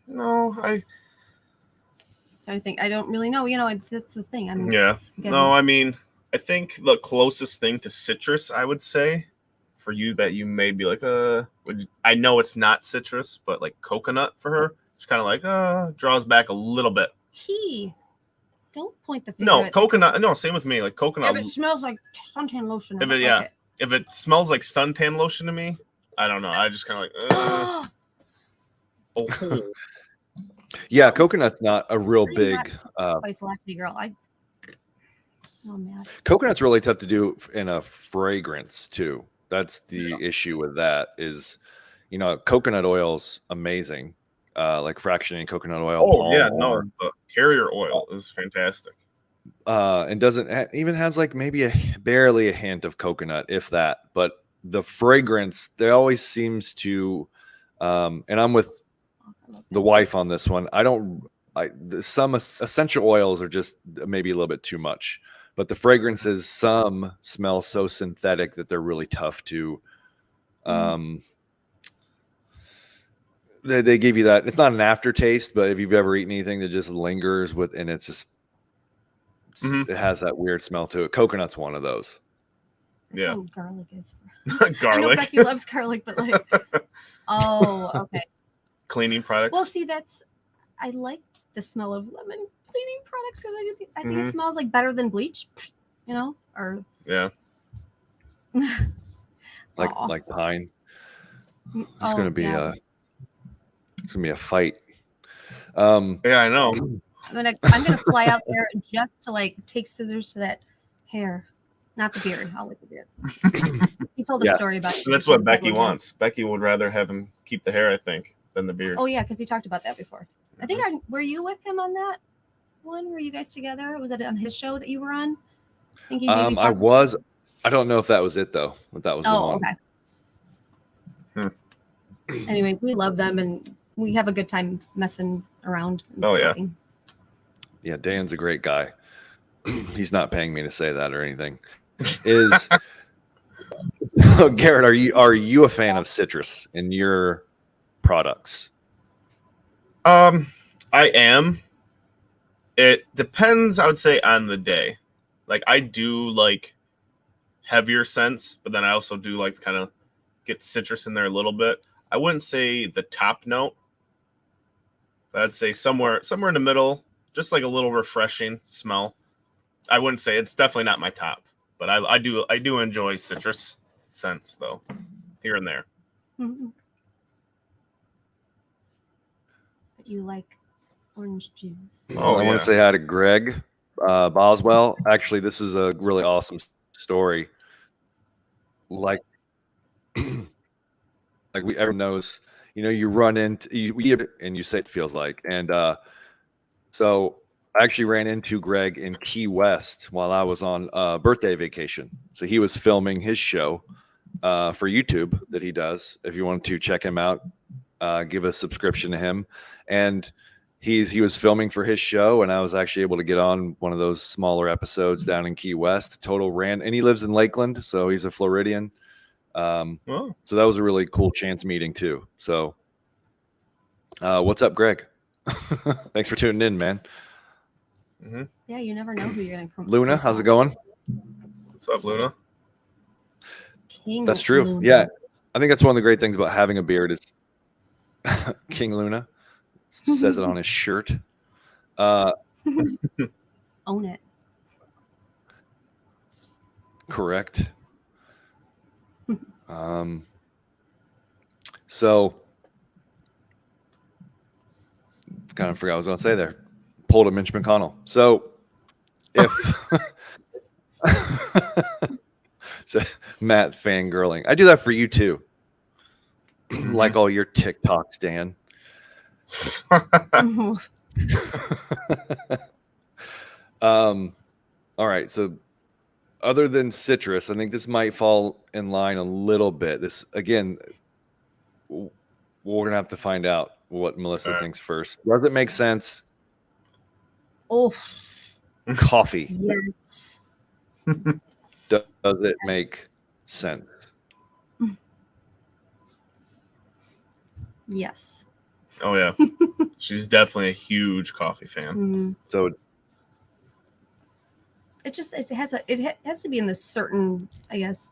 No, I think I don't really know. That's the thing. I mean, I think the closest thing to citrus, I would say, for you that you may be like, I know it's not citrus, but like coconut for her, it's kind of like, draws back a little bit. Don't point the finger. No, coconut. No, same with me. Like coconut. If it smells like suntan lotion. If it smells like suntan lotion to me, I don't know. I just kind of like. Oh. Yeah, coconut's not a real big. Spice latte girl. Oh man. Coconut's really tough to do in a fragrance too. That's the issue with that is, coconut oil's amazing. like fractionating coconut oil. Oh palm yeah, no, oil. the carrier oil is fantastic. And doesn't even has like maybe barely a hint of coconut, if that. But the fragrance, there always seems to, and I'm with the wife on this one. Some essential oils are just maybe a little bit too much, but the fragrances, some smell so synthetic that they're really tough to. They give you that. It's not an aftertaste, but if you've ever eaten anything that just lingers with, and it's just, it has that weird smell to it. Coconut's one of those. That's Yeah. how garlic is. I know Garlic. Becky loves garlic, but like, oh, okay. Cleaning products. Well, see, I like the smell of lemon cleaning products because I think it smells like better than bleach, you know, or yeah. like pine. It's gonna be it's gonna be a fight. Yeah, I know. I'm gonna fly out there just to like take scissors to that hair, not the beard. I'll lick the beard. He told a story about it. That's what Becky wants. Becky would rather have him keep the hair, I think, than the beard. Oh yeah, because he talked about that before. I think were you with him on that one? Were you guys together? Was it on his show that you were on? I think he I was. I don't know if that was it though. If that was the one. Okay. Anyway, we love them and we have a good time messing around. Oh yeah. Yeah, Dan's a great guy. He's not paying me to say that or anything. Garrett, are you a fan of citrus in your products? I am. It depends, I would say, on the day. Like I do like heavier scents, but then I also do like to kind of get citrus in there a little bit. I wouldn't say the top note, but I'd say somewhere in the middle, just like a little refreshing smell. I wouldn't say it's definitely not my top, but I do enjoy citrus scents though, here and there. Mm-hmm. You like orange juice? Oh, I want to say hi to Greg Boswell. Actually, this is a really awesome story. Like everyone knows, you run into you and you say it feels like, and so I actually ran into Greg in Key West while I was on birthday vacation. So he was filming his show for YouTube that he does. If you want to check him out, give a subscription to him. And he was filming for his show, and I was actually able to get on one of those smaller episodes down in Key West. And he lives in Lakeland, so he's a Floridian. So that was a really cool chance meeting too. So, what's up, Greg? Thanks for tuning in, man. Mm-hmm. Yeah, you never know who you're gonna come. Luna, how's it going? What's up, Luna? That's true. Luna. Yeah, I think that's one of the great things about having a beard is King Luna says it on his shirt. Own it. Correct. So kind of forgot what I was going to say there. Pulled a Mitch McConnell. So if so, Matt fangirling, I do that for you too. Like all your TikToks, Dan. All right. So other than citrus, I think this might fall in line a little bit. This again, we're gonna have to find out what Melissa thinks first. Does it make sense? Oh, Coffee. yes. Does it make sense? Yes. Oh yeah, she's definitely a huge coffee fan. Mm. So It has to be in this certain, I guess,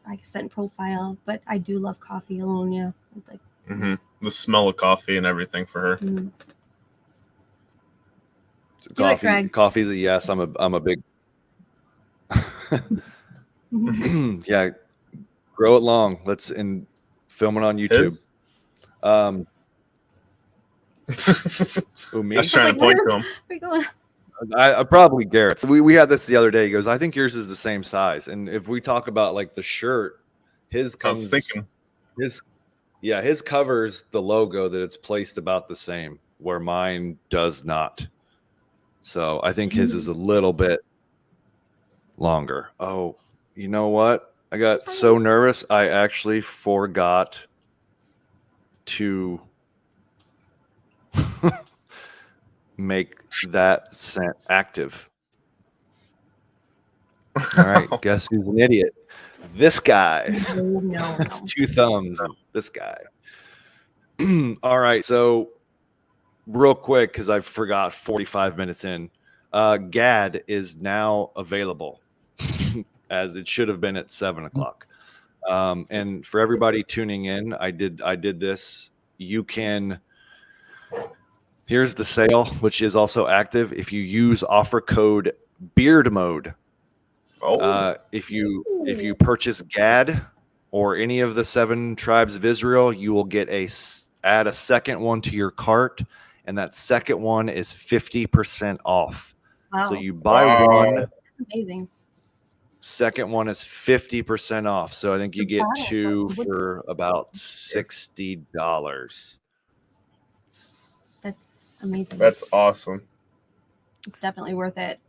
like scent profile. But I do love coffee alone. Yeah, like the smell of coffee and everything for her. Mm-hmm. So coffee's a yes. I'm a big yeah. Grow it long. Let's film it on YouTube. Who, me? I was trying to point to him. Where are you going? I probably Garrett. So we had this the other day. He goes, I think yours is the same size. And if we talk about like the shirt, his comes. I was thinking. Yeah, his covers the logo that it's placed about the same, where mine does not. So I think his is a little bit longer. Oh, you know what? I got so nervous I actually forgot to make that scent active. All right, guess who's an idiot? This guy. No. It's 2 thumbs. This guy. All right, so real quick, because I forgot 45 minutes in, GAD is now available, as it should have been at 7 o'clock. And for everybody tuning in, I did this. You can. Here's the sale, which is also active. If you use offer code Beard Mode, if you purchase GAD or any of the 7 tribes of Israel, you will get add a second one to your cart, and that second one is 50% off. Wow. So you buy one. That's amazing. Second one is 50% off. So I think you get 2 for about $60. That's amazing. That's awesome. It's definitely worth it.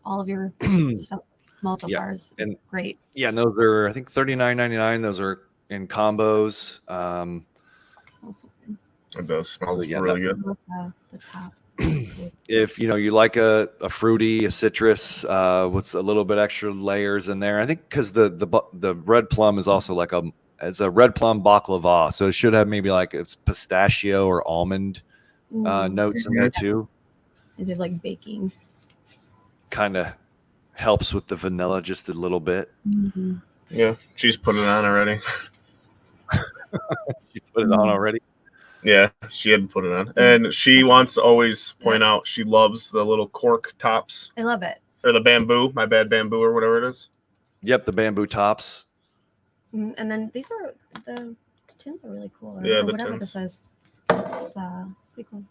All of your stuff, small bars, and great. Yeah, and those are I think $39.99. Those are in combos. Smells so good. It does smell yeah, really good. The top. If you like a fruity, a citrus with a little bit extra layers in there, I think because the red plum is also like it's a red plum baklava, so it should have maybe like it's pistachio or almond notes in there too. Is it like baking? Kind of helps with the vanilla just a little bit. Mm-hmm. Yeah, she's put it on already. She put it on already. Yeah, she had to put it on. And she wants to always point out she loves the little cork tops. I love it. Or the bamboo, my bad bamboo or whatever it is. Yep, the bamboo tops. And then the tins are really cool. Yeah, the whatever tins. this is. It's pretty cool.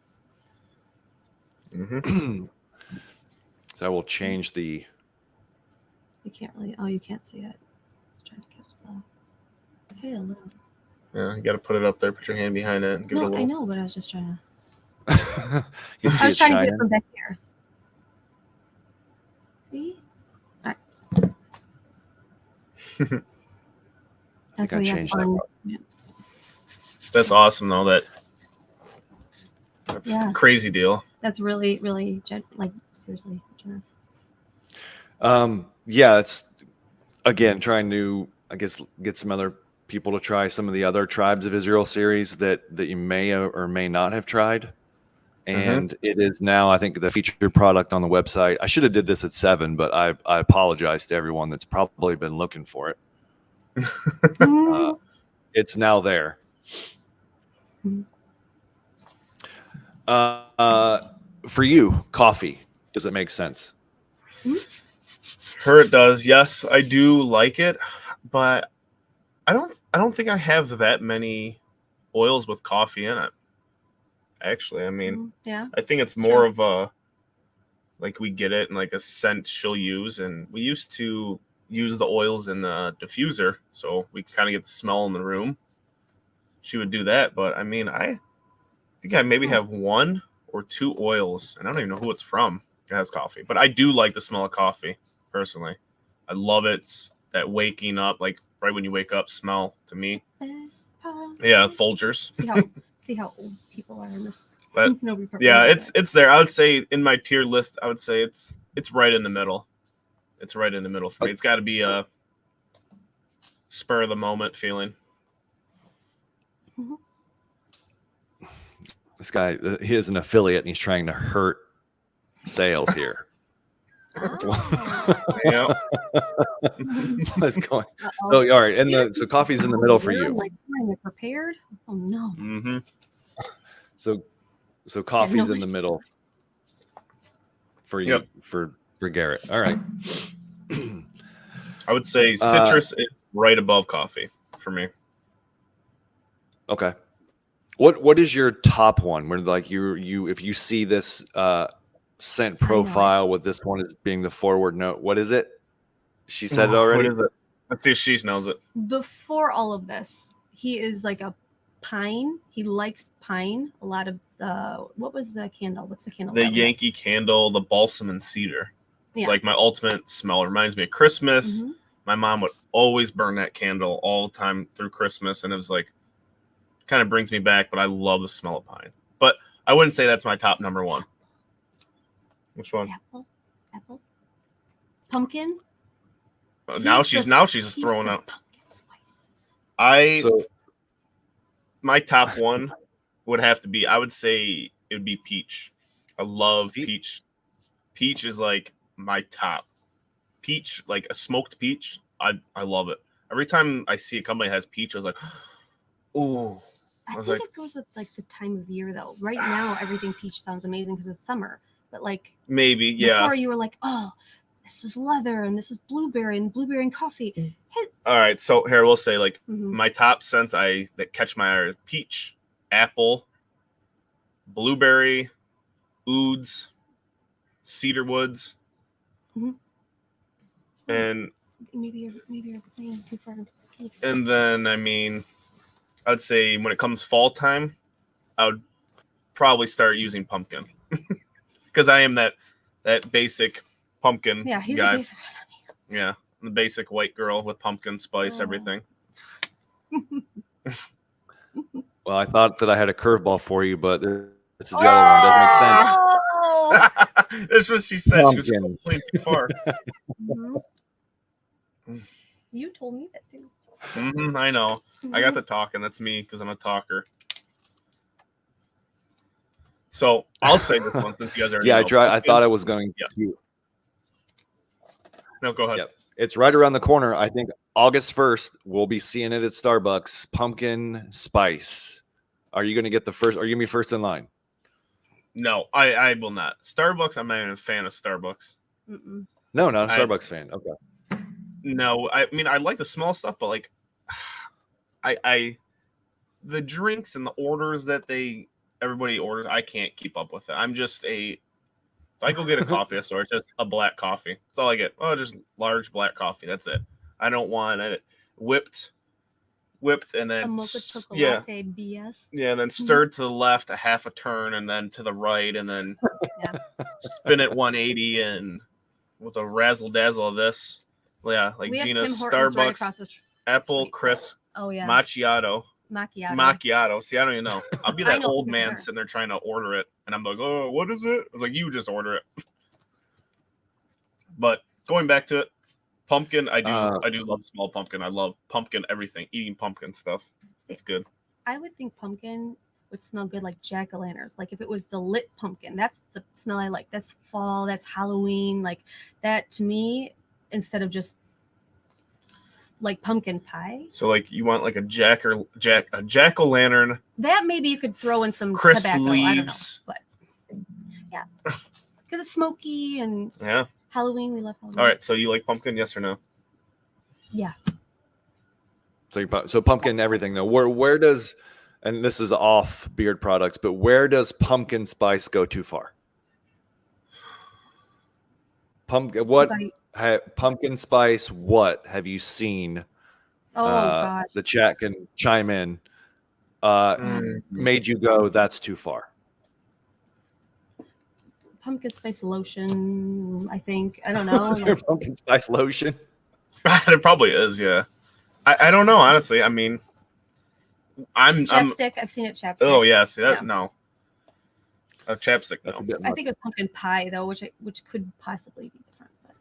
Mm-hmm. So I will change the. You can't really. Oh, you can't see it. Just trying to catch the. Hey, a little. Yeah, you got to put it up there. Put your hand behind it. And give it a No, little. I know, but I was just trying You can to. see I was it trying to do shining. it from back here. See? All right. That's I what you have changed that fun. part. Yeah. That's awesome, though. That's a crazy deal. That's really, really, seriously generous. Yeah, it's again trying to, I guess, get some other people to try some of the other Tribes of Israel series that you may or may not have tried. And it is now, I think, the featured product on the website. I should have did this at 7, but I apologize to everyone that's probably been looking for it. It's now there. For you, coffee, does it make sense? Her it does. Yes, I do like it, but I don't think I have that many oils with coffee in it. Actually, I mean, yeah. I think it's more of a like we get it in like a scent she'll use, and we used to use the oils in the diffuser, so we kind of get the smell in the room. She would do that, but I mean, I think I maybe have 1 or 2 oils, and I don't even know who it's from. It has coffee, but I do like the smell of coffee personally. I love it. It's that waking up, like right when you wake up, smell to me. Yeah, Folgers. See how old people are in this. But yeah, it's there. I would say in my tier list, I would say it's right in the middle. It's right in the middle for me. It's got to be a spur of the moment feeling. This guy, he is an affiliate, and he's trying to hurt sales here. Yeah. What's going? So all right, and so coffee's in the middle for you. Like prepared? Oh no. Mm-hmm. So coffee's in the middle for you. Yep. for Garrett. All right. I would say citrus is right above coffee for me. Okay. What is your top one? Where like you if you see this scent profile with this one as being the forward note, what is it? She said it already. What is it? Let's see if she knows it. Before all of this, he is like a pine. He likes pine. A lot of what was the candle? What's the candle? The Yankee Candle, the balsam and cedar. Yeah. It's like my ultimate smell. It reminds me of Christmas. Mhm. My mom would always burn that candle all the time through Christmas, and it was like kind of brings me back. But I love the smell of pine. But I wouldn't say that's my top number one. Which one? Apple. Pumpkin. Now she's throwing out. My top one would have to be, I would say it would be peach. I love peach. Peach is like my top. Peach, like a smoked peach, I love it. Every time I see a company that has peach, I was like, ooh. I think it goes with like the time of year though. Right now, everything peach sounds amazing because it's summer. But like maybe, yeah. Before you were like, oh, this is leather and this is blueberry and coffee. All right, so here we'll say like my top scents that catch my eye are peach, apple, blueberry, ouds, cedar woods, and maybe you're playing too far into this cake. And then I mean, I'd say when it comes fall time, I would probably start using pumpkin because I am that basic pumpkin he's guy. a basic one. Yeah, the basic white girl with pumpkin spice, everything. Well, I thought that I had a curveball for you, but this is the other one. Doesn't make sense. That's what she said. Pumpkin. She was playing too far. You told me that too. I know. I got the talking. That's me because I'm a talker. So I'll say this one since you guys already know. I thought I was going to. No, go ahead. Yep. It's right around the corner. I think August 1st, we'll be seeing it at Starbucks. Pumpkin spice. Are you going to get the first? Are you going to be first in line? No, I will not. Starbucks, I'm not even a fan of Starbucks. No, not a Starbucks fan. Okay. No, I mean, I like the small stuff, but like, the drinks and the orders that everybody orders, I can't keep up with it. I'm just if I go get a coffee at a store, it's just a black coffee. That's all I get. Oh, just large black coffee. That's it. I don't want it whipped, and then a mocha chocolate BS. Yeah, and then stirred to the left a half a turn, and then to the right, and then spin it 180, and with a razzle dazzle of this. Yeah, like Gina's Starbucks right apple crisp. Oh yeah, macchiato. See, I don't even know. I'll be that old man sitting there trying to order it, and I'm like, oh, what is it? I was like, you just order it. But going back to it, pumpkin, I do love small pumpkin. I love pumpkin everything, eating pumpkin stuff. It's good. I would think pumpkin would smell good like jack-o'-lanterns. Like if it was the lit pumpkin, that's the smell I like. That's fall, that's Halloween. Like that to me, instead of just like pumpkin pie. So like you want like a jack-o'-lantern. That maybe you could throw in some crisp tobacco. Leaves. I don't know, but yeah, because it's smoky and Halloween. We love Halloween. All right, so you like pumpkin? Yes or no? Yeah. So pumpkin everything though. Where does, and this is off beard products, but where does pumpkin spice go too far? Pumpkin spice, what have you seen? Gosh. The chat can chime in. Made you go, that's too far. Pumpkin spice lotion, I think. I don't know. Pumpkin spice lotion? It probably is, yeah. I don't know, honestly. I mean, chapstick. I've seen it chapstick. Oh, yeah. See that? Yeah. No. Chapstick, no. I think it was pumpkin pie, though, which could possibly be different. But.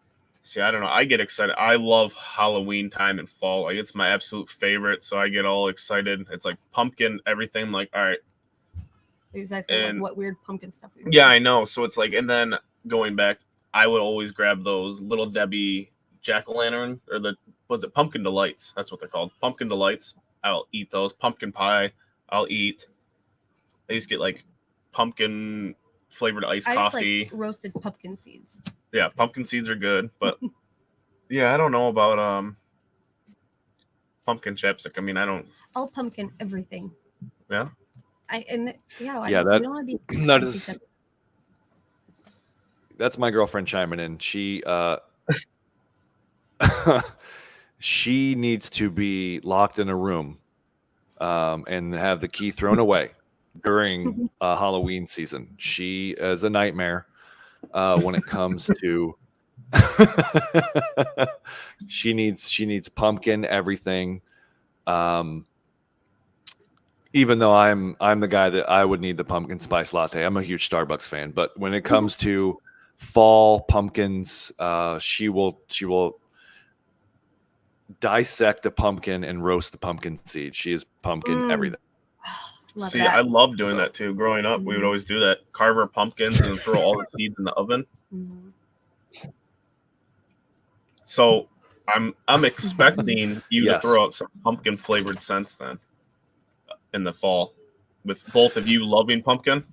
See, I don't know. I get excited. I love Halloween time and fall. Like, it's my absolute favorite, so I get all excited. It's like pumpkin, everything. I'm like, all right. He was asking like, what weird pumpkin stuff. Yeah, I know. So it's like, and then going back, I would always grab those Little Debbie jack-o'-lantern, or was it Pumpkin Delights? That's what they're called. Pumpkin Delights. I'll eat those. Pumpkin pie, I'll eat. I used to get like pumpkin flavored iced coffee. Just like roasted pumpkin seeds. Yeah, pumpkin seeds are good, but yeah, I don't know about pumpkin chapstick. I mean, I don't. I'll pumpkin everything. Yeah. That's my girlfriend chiming in. She needs to be locked in a room and have the key thrown away during Halloween season. She is a nightmare when it comes to. She needs pumpkin everything. Even though I'm the guy that I would need the pumpkin spice latte. I'm a huge Starbucks fan, but when it comes to fall pumpkins, she will dissect a pumpkin and roast the pumpkin seed. She is pumpkin everything. See, I love doing that too. Growing up, we would always do that. Carve our pumpkins and throw all the seeds in the oven. So I'm expecting you to throw out some pumpkin flavored scents then in the fall, with both of you loving pumpkin.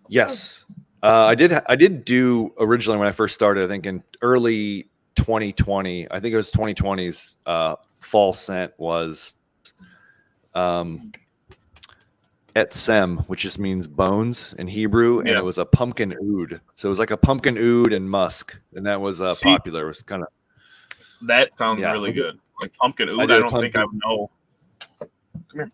Yes, I did do originally when I first started. I think in early 2020. I think it was 2020's fall scent was etsem, which just means bones in Hebrew, and it was a pumpkin oud. So it was like a pumpkin oud and musk, and that was popular. It was kind of that sounds really good. Like pumpkin oud. I don't think I would know. Come here.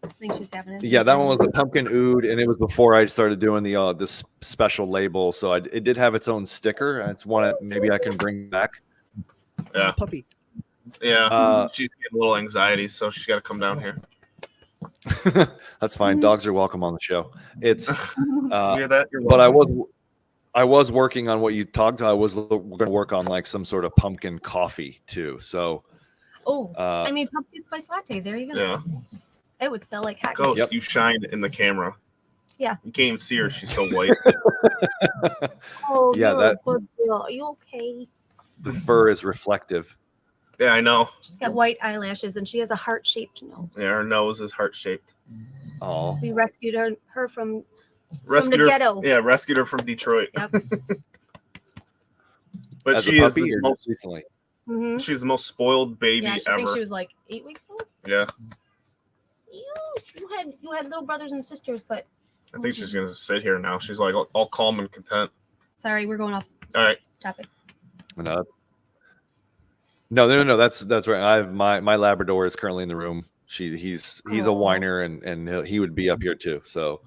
I think she's having it. Yeah, that one was a pumpkin oud, and it was before I started doing the this special label. So it did have its own sticker. It's one that maybe I can bring back. Yeah, puppy. Yeah, she's getting a little anxiety, so she's got to come down here. That's fine. Dogs are welcome on the show. It's you hear that? But I was working on what you talked about. I was going to work on like some sort of pumpkin coffee too. So I mean pumpkin spice latte. There you go. Yeah, it would sell like hot. Ghost, you shine in the camera. Yeah, you can't even see her. She's so white. Oh yeah, that. Are you okay? The fur is reflective. Yeah, I know. She's got white eyelashes and she has a heart-shaped nose. Yeah, her nose is heart-shaped. Oh. We rescued her from the ghetto. Yeah, rescued her from Detroit. Yep. As But a she puppy is recently. She's the most spoiled baby ever. I think she was like 8 weeks old. Yeah. You had little brothers and sisters, but I think she's gonna sit here now. She's like all calm and content. Sorry, we're going off. All right. Topic. No. That's right. I have my Labrador is currently in the room. He's a whiner and he would be up here too. So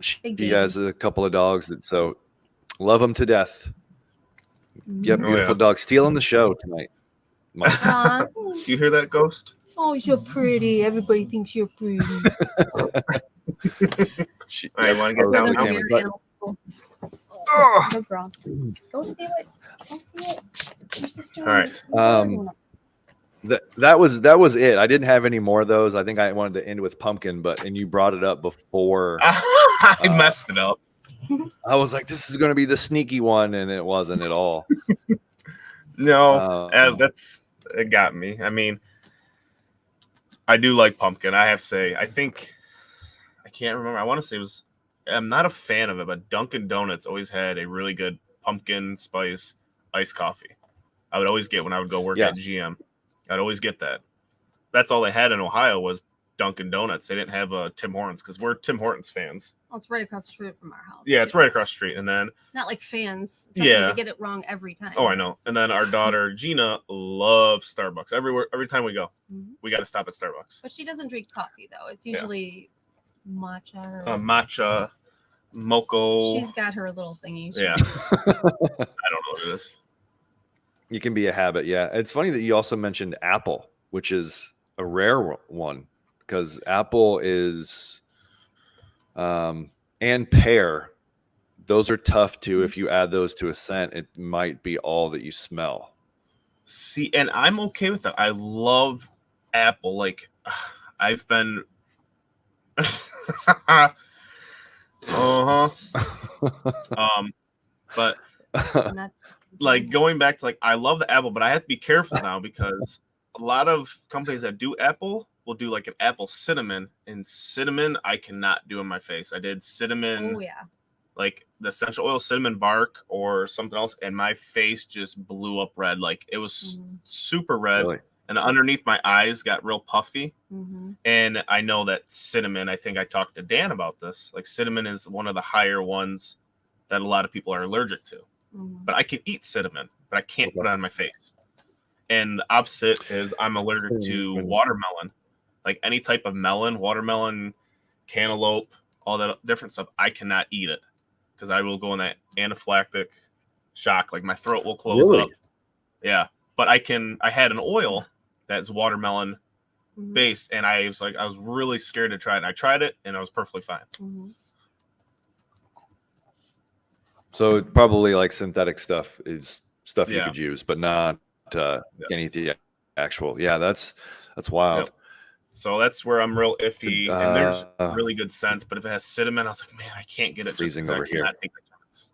she has a couple of dogs, and so love them to death. Yep, beautiful dog stealing the show tonight. Do you hear that, Ghost? Oh, you're pretty. Everybody thinks you're pretty. I want to get down now. Good girl. Go see it. Your sister. All right. That was it. I didn't have any more of those. I think I wanted to end with pumpkin, and you brought it up before. I messed it up. I was like, this is going to be the sneaky one, and it wasn't at all. No, it got me. I mean, I do like pumpkin. I have to say, I can't remember. I want to say I'm not a fan of it, but Dunkin' Donuts always had a really good pumpkin spice iced coffee. I would always get when I would go work at GM. I'd always get that. That's all they had in Ohio was Dunkin' Donuts. They didn't have Tim Hortons because we're Tim Hortons fans. Well, it's right across the street from our house. Yeah, it's right across the street. And then not like fans. They get it wrong every time. Oh, I know. And then our daughter Gina loves Starbucks. Every time we go, we got to stop at Starbucks. But she doesn't drink coffee though. It's usually matcha. Matcha, mocha. She's got her little thingy. Yeah. I don't know what it is. You can be a habit. Yeah. It's funny that you also mentioned apple, which is a rare one because apple is, and pear. Those are tough too. If you add those to a scent, it might be all that you smell. See, and I'm okay with that. I love apple. Like I've been, but like going back to I love the apple, but I have to be careful now because a lot of companies that do apple will do like an apple cinnamon, and cinnamon I cannot do in my face. I did cinnamon, like the essential oil cinnamon bark or something else, and my face just blew up red. Like it was super red. Really? And underneath my eyes got real puffy. And I know that cinnamon, I think I talked to Dan about this. Like cinnamon is one of the higher ones that a lot of people are allergic to. but I can eat cinnamon, but I can't put it on my face. And the opposite is I'm allergic to watermelon. Like any type of melon, watermelon, cantaloupe, all that different stuff, I cannot eat it because I will go in that anaphylactic shock. Like my throat will close up. Yeah. But I had an oil that's watermelon based, and I was really scared to try it. And I tried it and I was perfectly fine. So probably like synthetic stuff is stuff you Yeah. could use, but not any of the actual. Yeah, that's wild. Yep. So that's where I'm real iffy, and there's really good scents. But if it has cinnamon, I was like, man, I can't get it. Freezing just over here. Take the chance.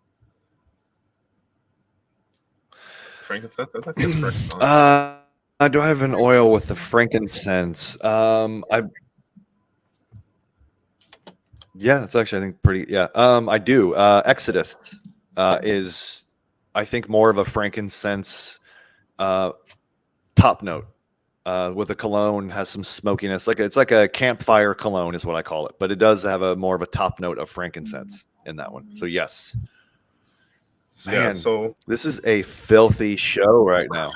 Frankincense, I thought that's correct spelling. Do I have an oil with the frankincense? Yeah, it's actually I think pretty. Yeah, I do. Exodus is I think more of a frankincense top note. With a cologne, has some smokiness, it's like a campfire cologne is what I call it, but it does have a more of a top note of frankincense in that one. So yes, man, so this is a filthy show right now.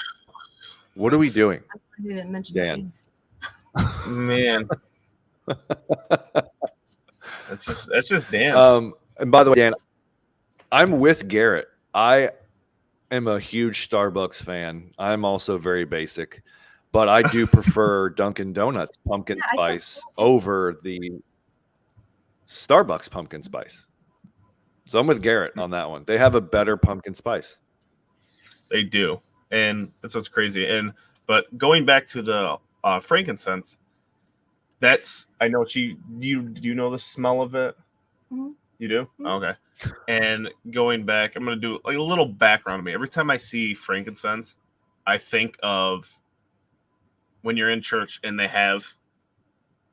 What are we doing? I didn't mention Dan? Man, that's just Dan. And by the way, Dan, I'm with Garrett. I am a huge Starbucks fan. I'm also very basic. But I do prefer Dunkin' Donuts pumpkin spice over the Starbucks pumpkin spice. So I'm with Garrett on that one. They have a better pumpkin spice. They do, and that's what's crazy. But going back to the frankincense, I know do you know the smell of it? Mm-hmm. You do? Mm-hmm. Okay. And going back, I'm gonna do like a little background on me. Every time I see frankincense, I think of when you're in church and they have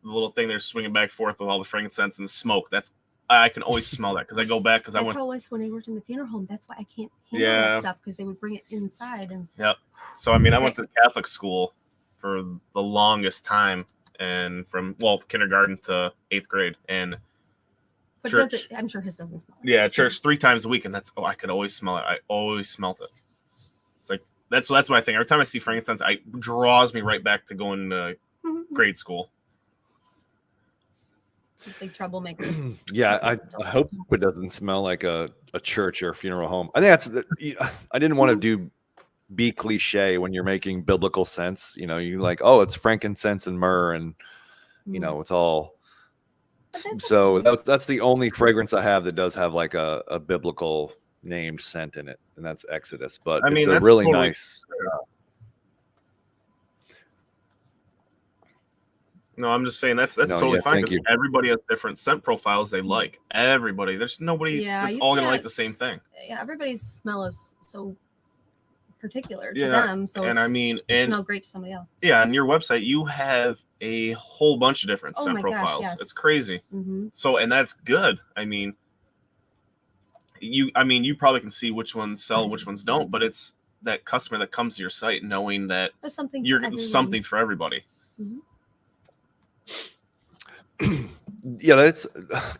the little thing they're swinging back and forth with all the frankincense and the smoke. I can always smell that because I go back because I went. That's always when I worked in the funeral home. That's why I can't handle that stuff because they would bring it inside. And yep. So I mean, I went to Catholic school for the longest time, and from kindergarten to 8th grade, and but church. I'm sure his doesn't smell. Yeah, church 3 times a week, and I could always smell it. I always smelt it. It's like that's what I think. Every time I see frankincense, it draws me right back to going to grade school. Big troublemaker. Yeah, I hope it doesn't smell like a church or a funeral home. I think I didn't want to be cliche when you're making biblical sense. You know, you like, oh, it's frankincense and myrrh, and it's all. So that's the only fragrance I have that does have like a biblical named scent in it, and that's Exodus. But it's a really totally nice. No, I'm just saying that's totally fine because everybody has different scent profiles they like. Everybody, there's nobody that's all gonna like the same thing. Yeah, everybody's smell is so particular to them. So and it smell great to somebody else. Yeah, on your website you have a whole bunch of different scent profiles. Gosh, yes. It's crazy. Mm-hmm. So and that's good. I mean, you probably can see which ones sell, which ones don't, but it's that customer that comes to your site knowing that there's something you're getting something for everybody. Mm-hmm. Yeah, that's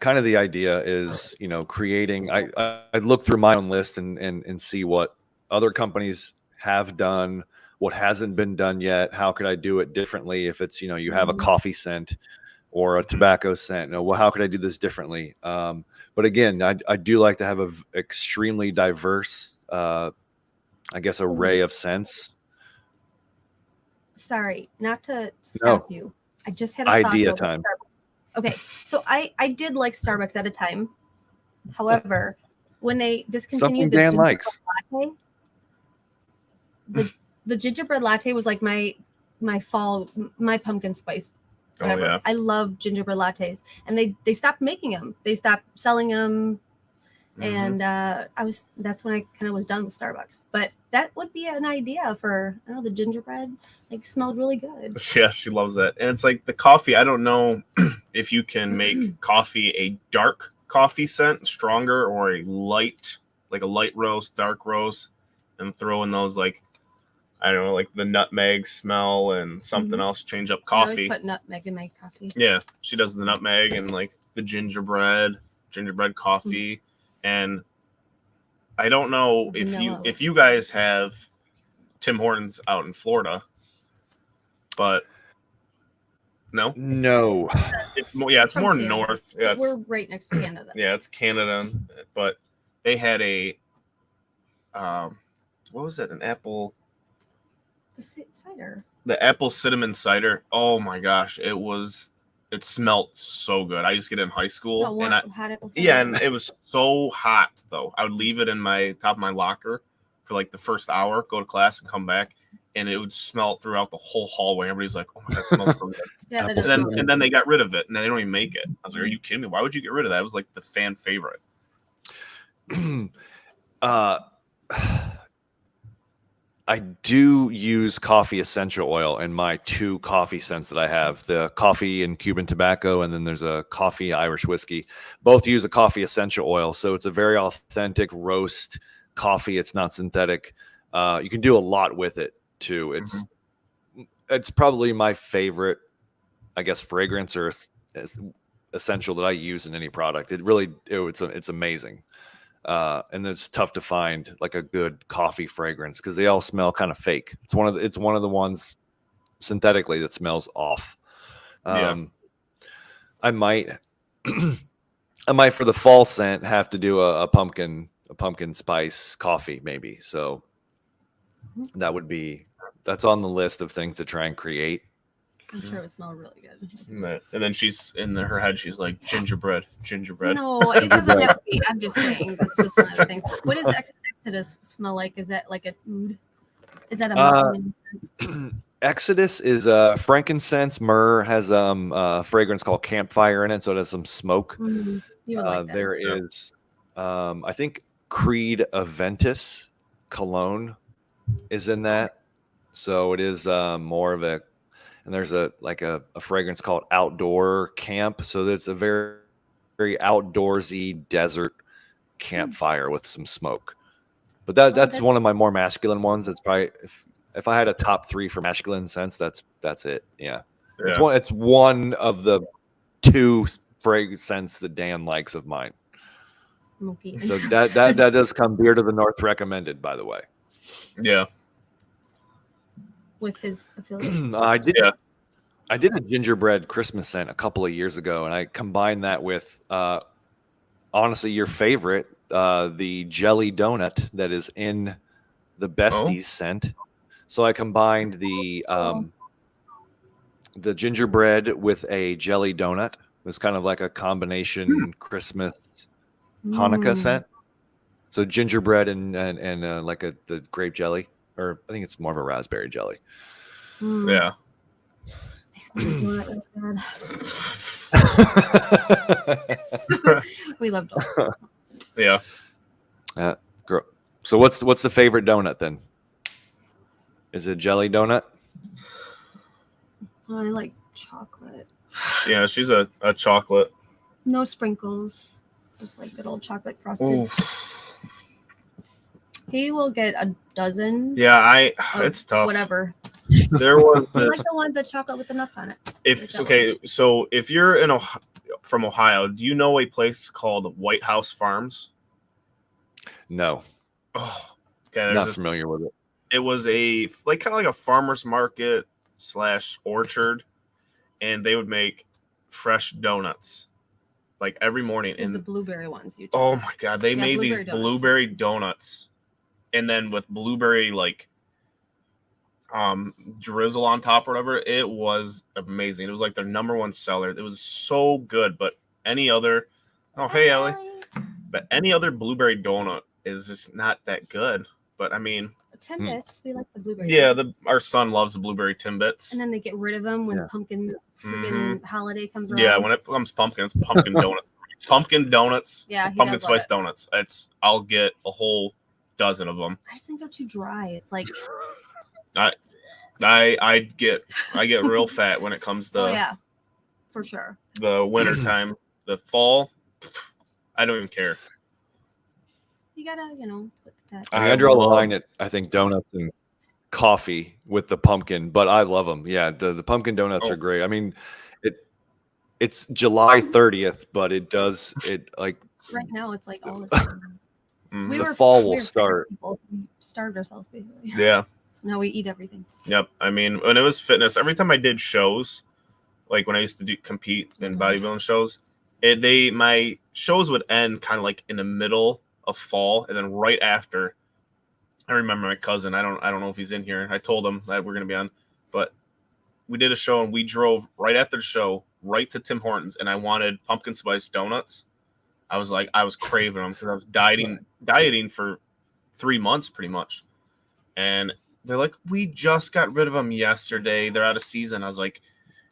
kind of the idea is, creating. I look through my own list and see what other companies have done, what hasn't been done yet. How could I do it differently? If it's, you have a coffee scent or a tobacco scent, well, how could I do this differently? But again, I do like to have a extremely diverse, array of scents. Sorry, not to stop you. I just had a idea time. Okay, so I did like Starbucks at a time. However, when they discontinued the gingerbread latte, the gingerbread latte was like my pumpkin spice. Whatever. Oh, yeah. I love gingerbread lattes, and they stopped making them. They stopped selling them, and that's when I kind of was done with Starbucks. But that would be an idea for the gingerbread. Like smelled really good. Yeah, she loves that. And it's like the coffee. I don't know if you can make coffee a dark coffee scent, stronger, or a light roast, dark roast, and throw in those like the nutmeg smell and something else. Change up coffee. I always put nutmeg in my coffee. Yeah, she does the nutmeg and like the gingerbread coffee, and I don't know Vanilla. if you guys have Tim Hortons out in Florida, but no, it's more it's from more Canada. north. Yeah, We're right next to Canada. yeah, it's Canada, but they had a what was it? An apple. The cider. The apple cinnamon cider. Oh my gosh, it smelled so good. I used to get it in high school, No, and and it was so hot though. I would leave it in my top of my locker for like the first hour, go to class, and come back, and it would smell throughout the whole hallway. Everybody's like, "Oh my god, it smells so good." Yeah, that Apple does And then they got rid of it, and they don't even make it. I was like, "Are you kidding me? Why would you get rid of that?" It was like the fan favorite. I do use coffee essential oil in my 2 coffee scents that I have, the coffee and Cuban tobacco, and then there's a coffee Irish whiskey. Both use a coffee essential oil. So it's a very authentic roast coffee. It's not synthetic. You can do a lot with it too. It's probably my favorite, I guess, fragrance or essential that I use in any product. It's amazing. And it's tough to find like a good coffee fragrance because they all smell kind of fake. It's one of the ones synthetically that smells off. I might for the fall scent have to do a pumpkin spice coffee maybe. So that's on the list of things to try and create. I'm sure it would smell really good. And then she's in her head. She's like gingerbread. No, it doesn't have to be. I'm just saying. That's just one of the things. What does Exodus smell like? Is that like an oud? Is that a Exodus is frankincense. Myrrh has a fragrance called campfire in it, so it has some smoke. Mm-hmm. You would like that. There is, I think, Creed Aventus cologne is in that, so it is more of a. And there's a fragrance called Outdoor Camp. So it's a very, very outdoorsy desert campfire with some smoke. But that's one of my more masculine ones. It's probably if I had a top 3 for masculine scents, that's it. Yeah. It's one of the 2 fragrance scents that Dan likes of mine. Smoky. So that does come Beer to the North recommended, by the way. Yeah. With his affiliate. I did a gingerbread Christmas scent a couple of years ago, and I combined that with honestly your favorite, the jelly donut that is in the Besties scent. So I combined the gingerbread with a jelly donut. It was kind of like a combination Christmas Hanukkah scent. So gingerbread and like the grape jelly. Or I think it's more of a raspberry jelly. Yeah. Makes me do it like that. We love donuts. Yeah. So what's the favorite donut then? Is it jelly donut? I like chocolate. Yeah, she's a chocolate. No sprinkles. Just like good old chocolate frosted. Ooh. He will get a dozen. Yeah, it's tough. Whatever. There was I this. like the one the chocolate with the nuts on it. So if you're from Ohio, do you know a place called White House Farms? No. Oh, okay. Not familiar with it. It was kind of like a farmer's market / orchard, and they would make fresh donuts like every morning. And the blueberry ones you. Oh my god, they made these blueberry donuts. And then with blueberry drizzle on top or whatever, it was amazing. It was like their number 1 seller. It was so good. But any other Ellie. But any other blueberry donut is just not that good. But I mean Timbits, we like the blueberry. Yeah, our son loves the blueberry Timbits. And then they get rid of them when pumpkin holiday comes around. Yeah, when it comes pumpkin, it's pumpkin donuts. Pumpkin donuts. Yeah, pumpkin spice donuts. I'll get a whole dozen of them. I just think they're too dry. It's like I get real fat when it comes to for sure. The winter time. The fall, I don't even care. You gotta, put that. I draw the line at I think donuts and coffee with the pumpkin, but I love them. Yeah, the pumpkin donuts are great. I mean, it's July 30th, but it like right now it's like all the time. Mhm. The fall will we were fitness start. people, so we starved ourselves basically. Yeah. So now we eat everything. Yep. I mean, when it was fitness, every time I did shows, like when I used to compete in bodybuilding shows, my shows would end kind of like in the middle of fall, and then right after, I remember my cousin. I don't know if he's in here. I told him that we're gonna be on, but we did a show and we drove right after the show right to Tim Hortons, and I wanted pumpkin spice donuts. I was craving them because I was dieting for 3 months pretty much, and they're like, we just got rid of them yesterday. They're out of season. I was like,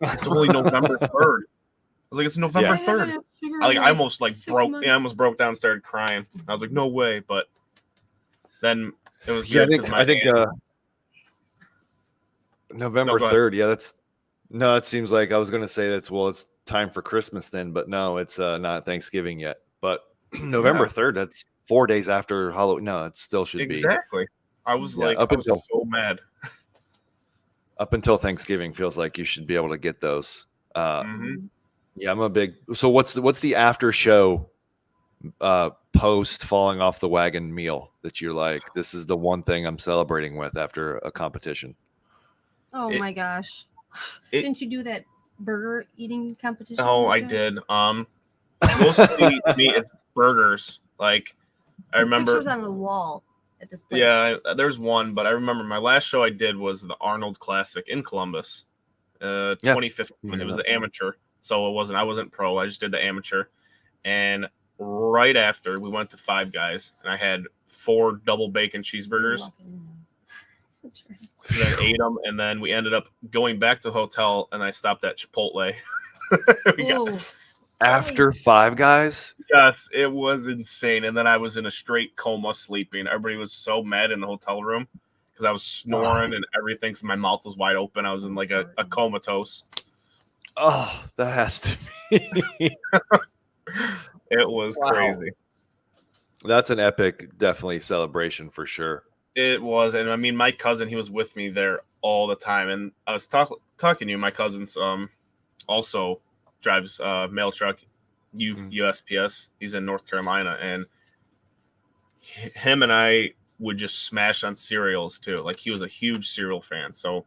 it's only November 3rd. I was like, it's November 3rd. I almost broke. Yeah, I almost broke down and started crying. I was like, no way. But then it was good. I think November 3rd. Yeah, it seems like I was going to say it's time for Christmas then, but no, it's not Thanksgiving yet. But November 3rd, that's 4 days after Halloween. No, it still should be. Exactly. I was so mad. Up until Thanksgiving feels like you should be able to get those. Yeah, I'm a big. So what's the after show post falling off the wagon meal that you're like, this is the one thing I'm celebrating with after a competition? Oh my gosh. Didn't you do that burger eating competition? Oh, I did. Mostly me, it's burgers. Like I remember pictures on the wall at this place. Yeah, there's one, but I remember my last show I did was the Arnold Classic in Columbus, 2015. It was the amateur, so I wasn't pro. I just did the amateur, and right after we went to Five Guys, and I had 4 double bacon cheeseburgers. And then ate them, and then we ended up going back to the hotel, and I stopped at Chipotle. After Five Guys? Yes, it was insane. And then I was in a straight coma sleeping. Everybody was so mad in the hotel room because I was snoring and everything, so my mouth was wide open. I was in like a comatose. Oh, that has to be. It was crazy. That's an epic, definitely celebration for sure. It was, and I mean, my cousin, he was with me there all the time, and I was talking to you. My cousin's also drives mail truck, USPS. He's in North Carolina, and him and I would just smash on cereals too. Like he was a huge cereal fan, so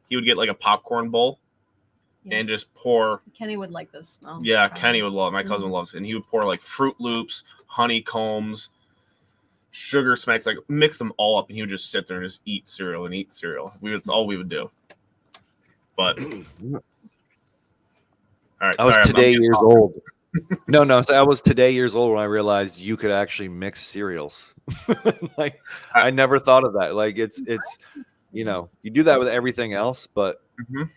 he would get like a popcorn bowl and just pour. Kenny would like this smell. Yeah, Kenny would love it. My cousin loves it, and he would pour like Fruit Loops, honeycombs, sugar smacks, like mix them all up, and he would just sit there and just eat cereal. That's all we would do. But all right, I was today years old. No, I was today years old when I realized you could actually mix cereals. Like I never thought of that. Like it's you do that with everything else, but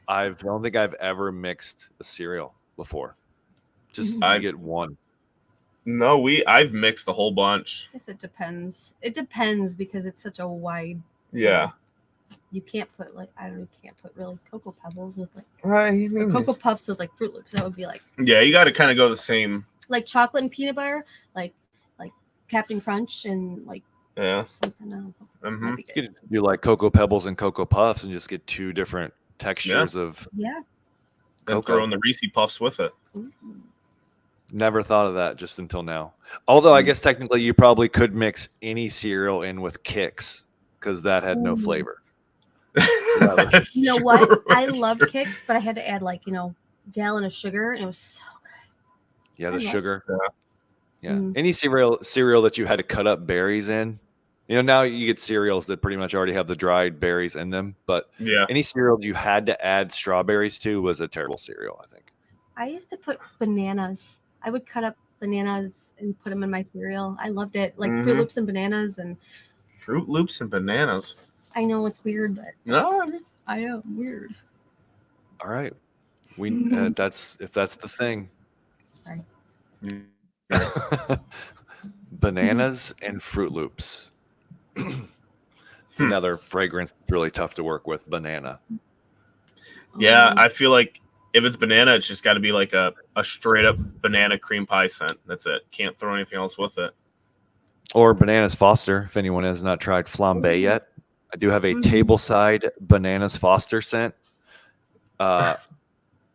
I don't think I've ever mixed a cereal before. Just I get one. No, I've mixed a whole bunch. I guess it depends. It depends because it's such a wide. Yeah. You can't put you can't put really Cocoa Pebbles with Cocoa Puffs with like Fruit Loops. That would be like. Yeah, you got to kind of go the same. Like chocolate and peanut butter, like Captain Crunch and something else. You could do like Cocoa Pebbles and Cocoa Puffs and just get 2 different textures of. Yeah. Then throw in the Reese Puffs with it. Ooh. Never thought of that just until now. Although I guess technically you probably could mix any cereal in with Kix because that had no flavor. You know what? I loved Kix, but I had to add gallon of sugar, and it was so good. Yeah, the sugar. Yeah. Any cereal that you had to cut up berries in. Now you get cereals that pretty much already have the dried berries in them, but any cereal you had to add strawberries to was a terrible cereal, I think. I used to put bananas. I would cut up bananas and put them in my cereal. I loved it. Like Fruit Loops and bananas and Fruit Loops and bananas. I know it's weird, but no, I am weird. All right. If that's the thing. Sorry. Bananas and Fruit Loops. It's another fragrance that's really tough to work with, banana. Yeah, I feel like if it's banana, it's just got to be like a straight up banana cream pie scent. That's it. Can't throw anything else with it. Or Bananas Foster, if anyone has not tried flambe yet. I do have a tableside Bananas Foster scent. It's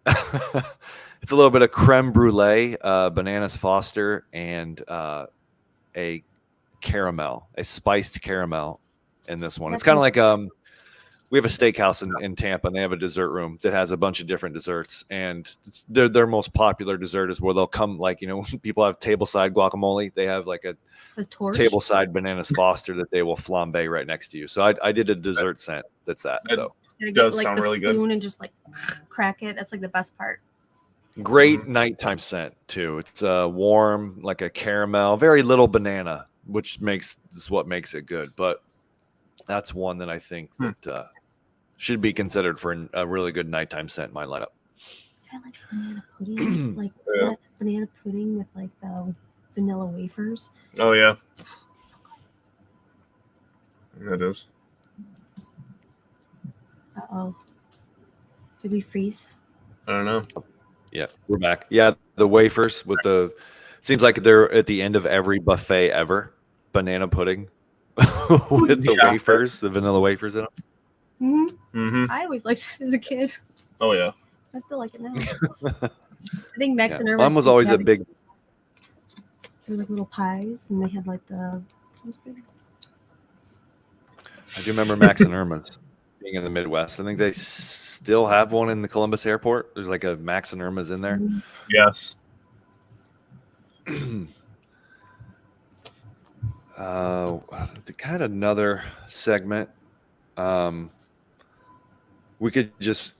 a little bit of creme brulee, Bananas Foster, and a caramel, a spiced caramel in this one. It's That's kind of like we have a steakhouse in Tampa, and they have a dessert room that has a bunch of different desserts. And their most popular dessert is where they'll come, like, you know, when people have tableside guacamole, they have like a The torch. tableside bananas Foster that they will flambe right next to you. So I did a dessert scent that's that. So Gotta get, does like sound the really good. spoon and just like crack it. That's like the best part. great nighttime scent too. It's warm, like a caramel, very little banana, which is what makes it good. But that's one that I think that should be considered for a really good nighttime scent in my lineup. Is that like banana pudding? Like banana pudding with like the vanilla wafers? Oh yeah, it is. Uh-oh. Did we freeze? I don't know. Yeah, we're back. Yeah, the wafers with the seems like they're at the end of every buffet ever. Banana pudding with the wafers, the vanilla wafers in them. Mm-hmm. I always liked it as a kid. Oh yeah. I still like it now. I think Max and Irma. Mine was always a big. They were like little pies, and they had like the. I do remember Max and Irma's being in the Midwest. I think they still have one in the Columbus airport. There's like a Max and Irma's in there. Yes. Kind of another segment. We could just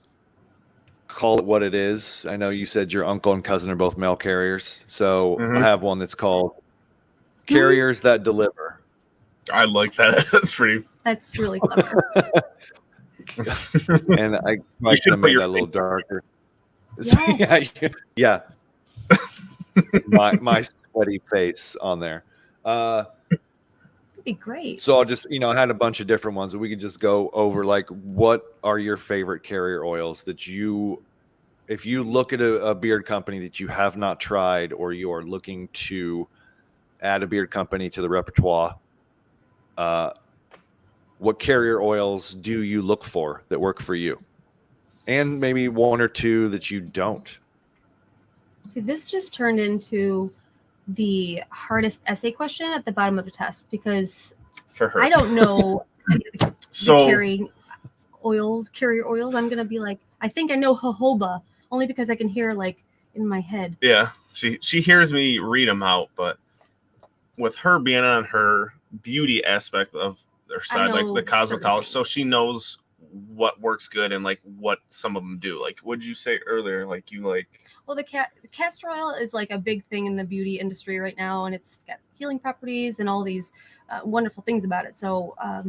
call it what it is. I know you said your uncle and cousin are both mail carriers, so I have one that's called Carriers That Deliver. I like that. That's really clever. And I might have made that a little darker. Yes. Yeah. my sweaty face on there. That'd be great. So I'll just, I had a bunch of different ones that we could just go over. Like, what are your favorite carrier oils that if you look at a beard company that you have not tried, or you are looking to add a beard company to the repertoire, what carrier oils do you look for that work for you? And maybe one or two that you don't. See, this just turned into the hardest essay question at the bottom of the test, because For her. I don't know the carrier oils. I'm going to be like, I think I know jojoba, only because I can hear like in my head. Yeah, she hears me read them out, but with her being on her beauty aspect of their side, like the cosmetologist, so she knows what works good and like what some of them do. Like, what did you say earlier? Like, you like. Well, the castor oil is like a big thing in the beauty industry right now, and it's got healing properties and all these wonderful things about it. So, I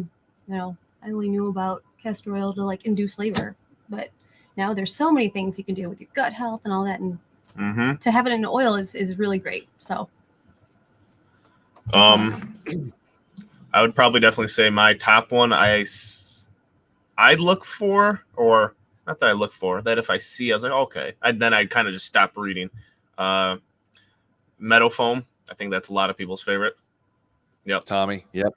only knew about castor oil to like induce labor, but now there's so many things you can do with your gut health and all that, and to have it in oil is really great. So, I would probably definitely say my top one I look for, or not that I look for, that if I see, I was like, okay. Then I'd kind of just stop reading. Meadow Foam. I think that's a lot of people's favorite. Yep. Tommy. Yep.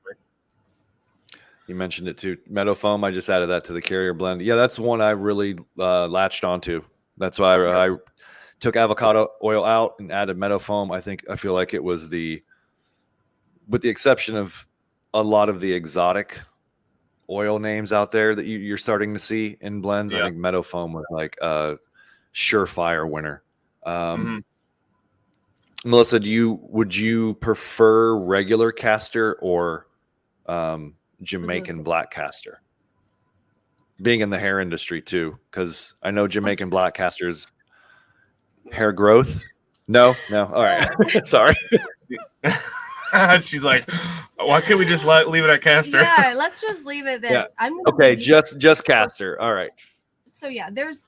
You mentioned it too. Meadow Foam. I just added that to the carrier blend. Yeah, that's one I really latched onto. That's why I took avocado oil out and added Meadow Foam. I feel like it was with the exception of a lot of the exotic oil names out there that you're starting to see in blends. I think Meadow Foam was like a surefire winner. Melissa, would you prefer regular castor or Jamaican black castor? Being in the hair industry too, because I know Jamaican black castor is hair growth. No. All right. Sorry. She's like, why can't we just leave it at castor? Yeah, let's just leave it there. Yeah. Just castor. All right. So yeah, there's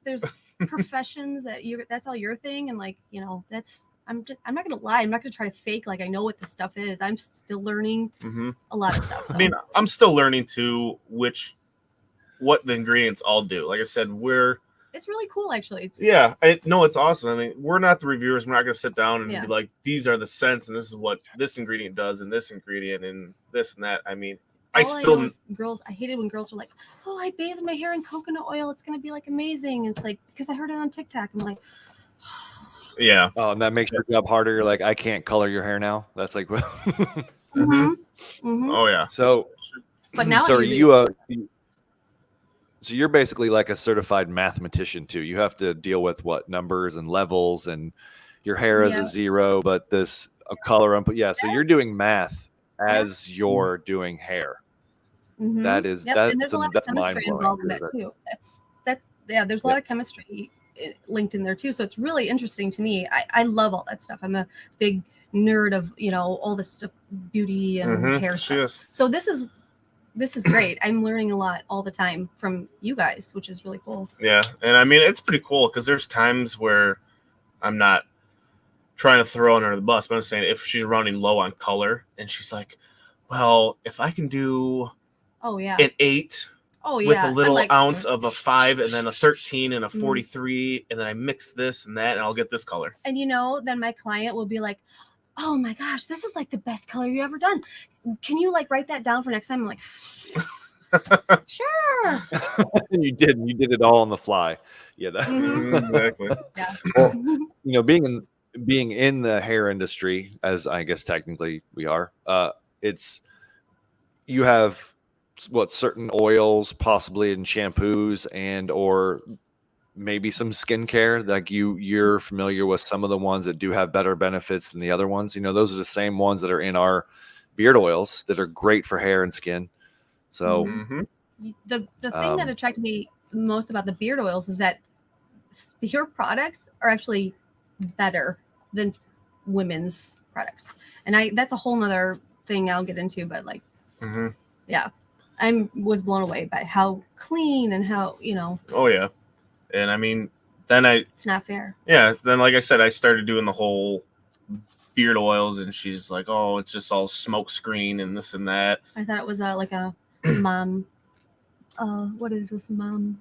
professions that's all your thing, and like I'm not gonna lie, I'm not gonna try to fake like I know what the stuff is. I'm still learning a lot of stuff. So. I mean, I'm still learning what the ingredients all do. Like I said, it's really cool, actually. It's awesome. I mean, we're not the reviewers. We're not going to sit down and be like, these are the scents, and this is what this ingredient does, and this ingredient, and this and that. I mean, girls. I hated when girls were like, "Oh, I bathed my hair in coconut oil. It's going to be like amazing." And it's like, because I heard it on TikTok. I'm like, yeah. Oh, and that makes your job harder. You're like, I can't color your hair now. That's like, Oh yeah. So, But now so are you so you're basically like a certified mathematician too. You have to deal with what numbers and levels, and your hair is a 0, but this a color input. Yeah. So you're doing math as you're doing hair. That is and there's a lot of that's chemistry mind-blowing. involved in that too. There's a lot of chemistry linked in there too. So it's really interesting to me. I love all that stuff. I'm a big nerd of all this stuff, beauty and hair stuff. So this is great. I'm learning a lot all the time from you guys, which is really cool. Yeah, and I mean it's pretty cool because there's times where I'm not trying to throw her under the bus, but I'm saying if she's running low on color and she's like, well, if I can do an 8 with a little ounce of a 5 and then a 13 and a 43, and then I mix this and that and I'll get this color. And then my client will be like, oh my gosh, this is like the best color you ever done. Can you like write that down for next time? I'm like, sure. You did it all on the fly. Yeah, exactly. Yeah. Well, being in the hair industry, as I guess technically we are, you have certain oils, possibly in shampoos or maybe some skincare. Like you're familiar with some of the ones that do have better benefits than the other ones. Those are the same ones that are in our beard oils that are great for hair and skin. So the thing that attracted me most about the beard oils is that your products are actually better than women's products. And that's a whole nother thing I'll get into, but like, yeah, I was blown away by how clean and how, Oh yeah. And I mean, then it's not fair. Yeah. Then, like I said, I started doing the whole beard oils and she's like, oh, it's just all smoke screen and this and that. I thought it was like a mom. What is this mom?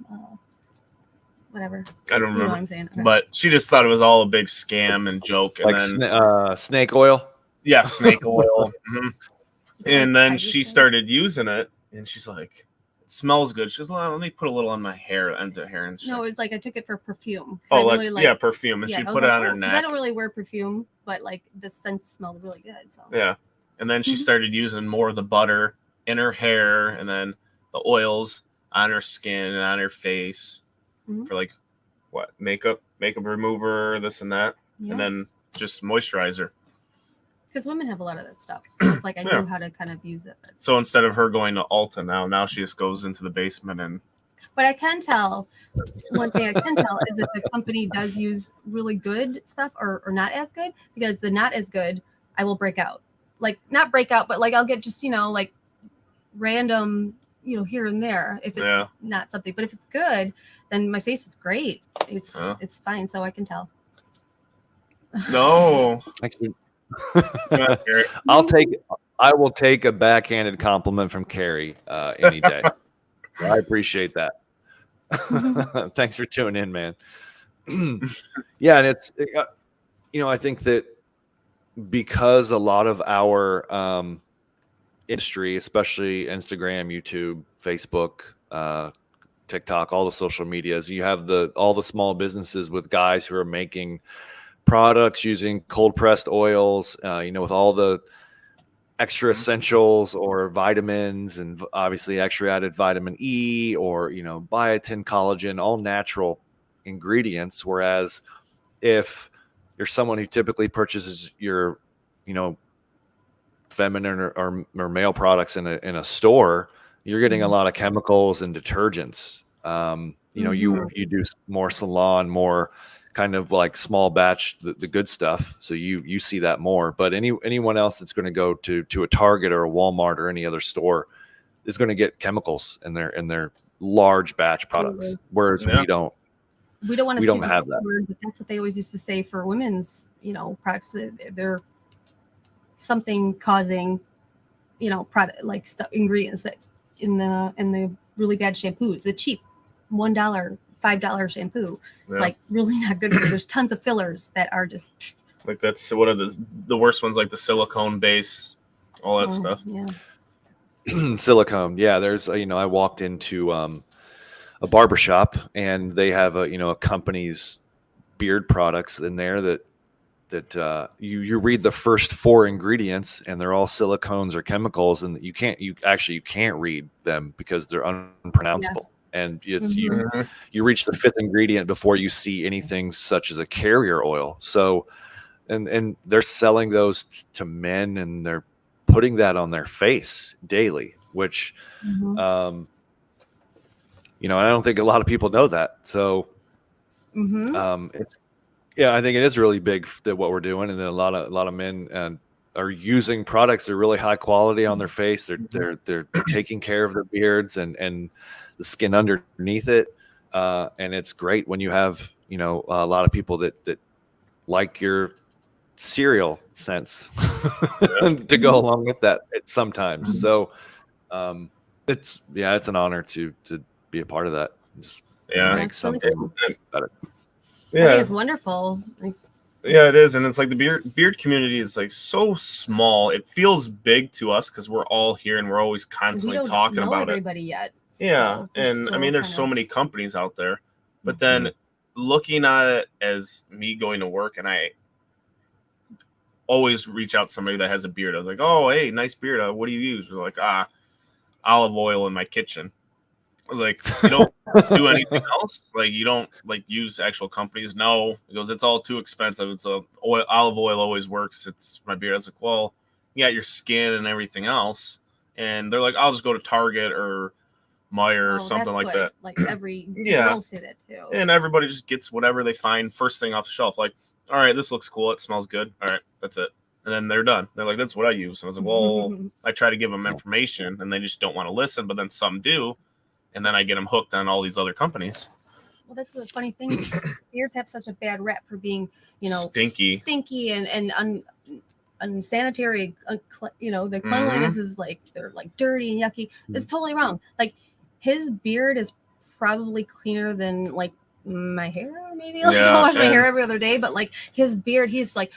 Whatever. I don't remember what I'm saying. Okay. But she just thought it was all a big scam and joke. And like then snake oil. Yeah, snake oil. And then she started using it, and she's like, "It smells good." She's like, "Let me put a little on my hair, ends of hair." And no, it was like I took it for perfume. Oh, perfume, and she put it on her neck. I don't really wear perfume, but like the scent smelled really good. So yeah, and then she started using more of the butter in her hair, and then the oils on her skin and on her face for like makeup remover, this and that, and then just moisturizer. Because women have a lot of that stuff, so it's like I knew how to kind of use it. But. So instead of her going to Ulta now she just goes into the basement and. But I can tell, one thing I can tell is if the company does use really good stuff or not as good, because the not as good, I will break out. Like not break out, but like I'll get just like random here and there if it's not something. But if it's good, then my face is great. It's fine, so I can tell. No. Actually. I will take a backhanded compliment from Carrie any day. I appreciate that. Thanks for tuning in, man. Yeah, and it's I think that because a lot of our industry, especially Instagram, YouTube, Facebook, TikTok, all the social medias, you have all the small businesses with guys who are making products using cold pressed oils, with all the extra essentials or vitamins and obviously extra added vitamin E or, biotin, collagen, all natural ingredients. Whereas if you're someone who typically purchases your, feminine or male products in a store, you're getting a lot of chemicals and detergents. You do more salon, more kind of like small batch, the good stuff. So you see that more, but anyone else that's going to go to a Target or a Walmart or any other store is going to get chemicals in their large batch products. Whereas we don't want to have that. Word, but that's what they always used to say for women's, products. They're something causing, product like stuff, ingredients that in the really bad shampoos, the cheap $1, $5 shampoo. It's like really not good. There's tons of fillers that are just like that's what are the worst ones, like the silicone base, all that stuff. Yeah. Silicone. Yeah. There's I walked into a barbershop and they have a company's beard products in there that that you read the first 4 ingredients and they're all silicones or chemicals, and you can't read them because they're unpronounceable. And it's you reach the 5th ingredient before you see anything such as a carrier oil. So and they're selling those to men, and they're putting that on their face daily, which I don't think a lot of people know that. So it's I think it is really big that what we're doing, and then a lot of men are using products that are really high quality on their face. They're taking care of their beards and the skin underneath it, and it's great when you have a lot of people that like your cereal sense to go along with that sometimes. So it's an honor to be a part of that. Just make something better. I think it's wonderful. Yeah, it is. And it's like the beard community is like so small. It feels big to us because we're all here and we're always constantly talking about everybody yet. Yeah. And I mean, there's so many companies out there, but then looking at it as me going to work, and I always reach out to somebody that has a beard. I was like, oh, hey, nice beard. What do you use? They're like, olive oil in my kitchen. I was like, you don't do anything else? Like, you don't use actual companies? No. He goes, it's all too expensive. It's olive oil always works. It's my beard. I was like, well, you got your skin and everything else. And they're like, I'll just go to Target or Meijer or something like that. Like every girl say that too. And everybody just gets whatever they find first thing off the shelf. Like, all right, this looks cool. It smells good. All right, that's it. And then they're done. They're like, that's what I use. And I was like, well, I try to give them information and they just don't want to listen, but then some do. And then I get them hooked on all these other companies. Well, that's the funny thing. Beards have such a bad rep for being, stinky and unsanitary. The cleanliness is like, they're like dirty and yucky. It's totally wrong. Like, his beard is probably cleaner than like my hair, maybe. Like, I wash my hair every other day, but like his beard, he's like,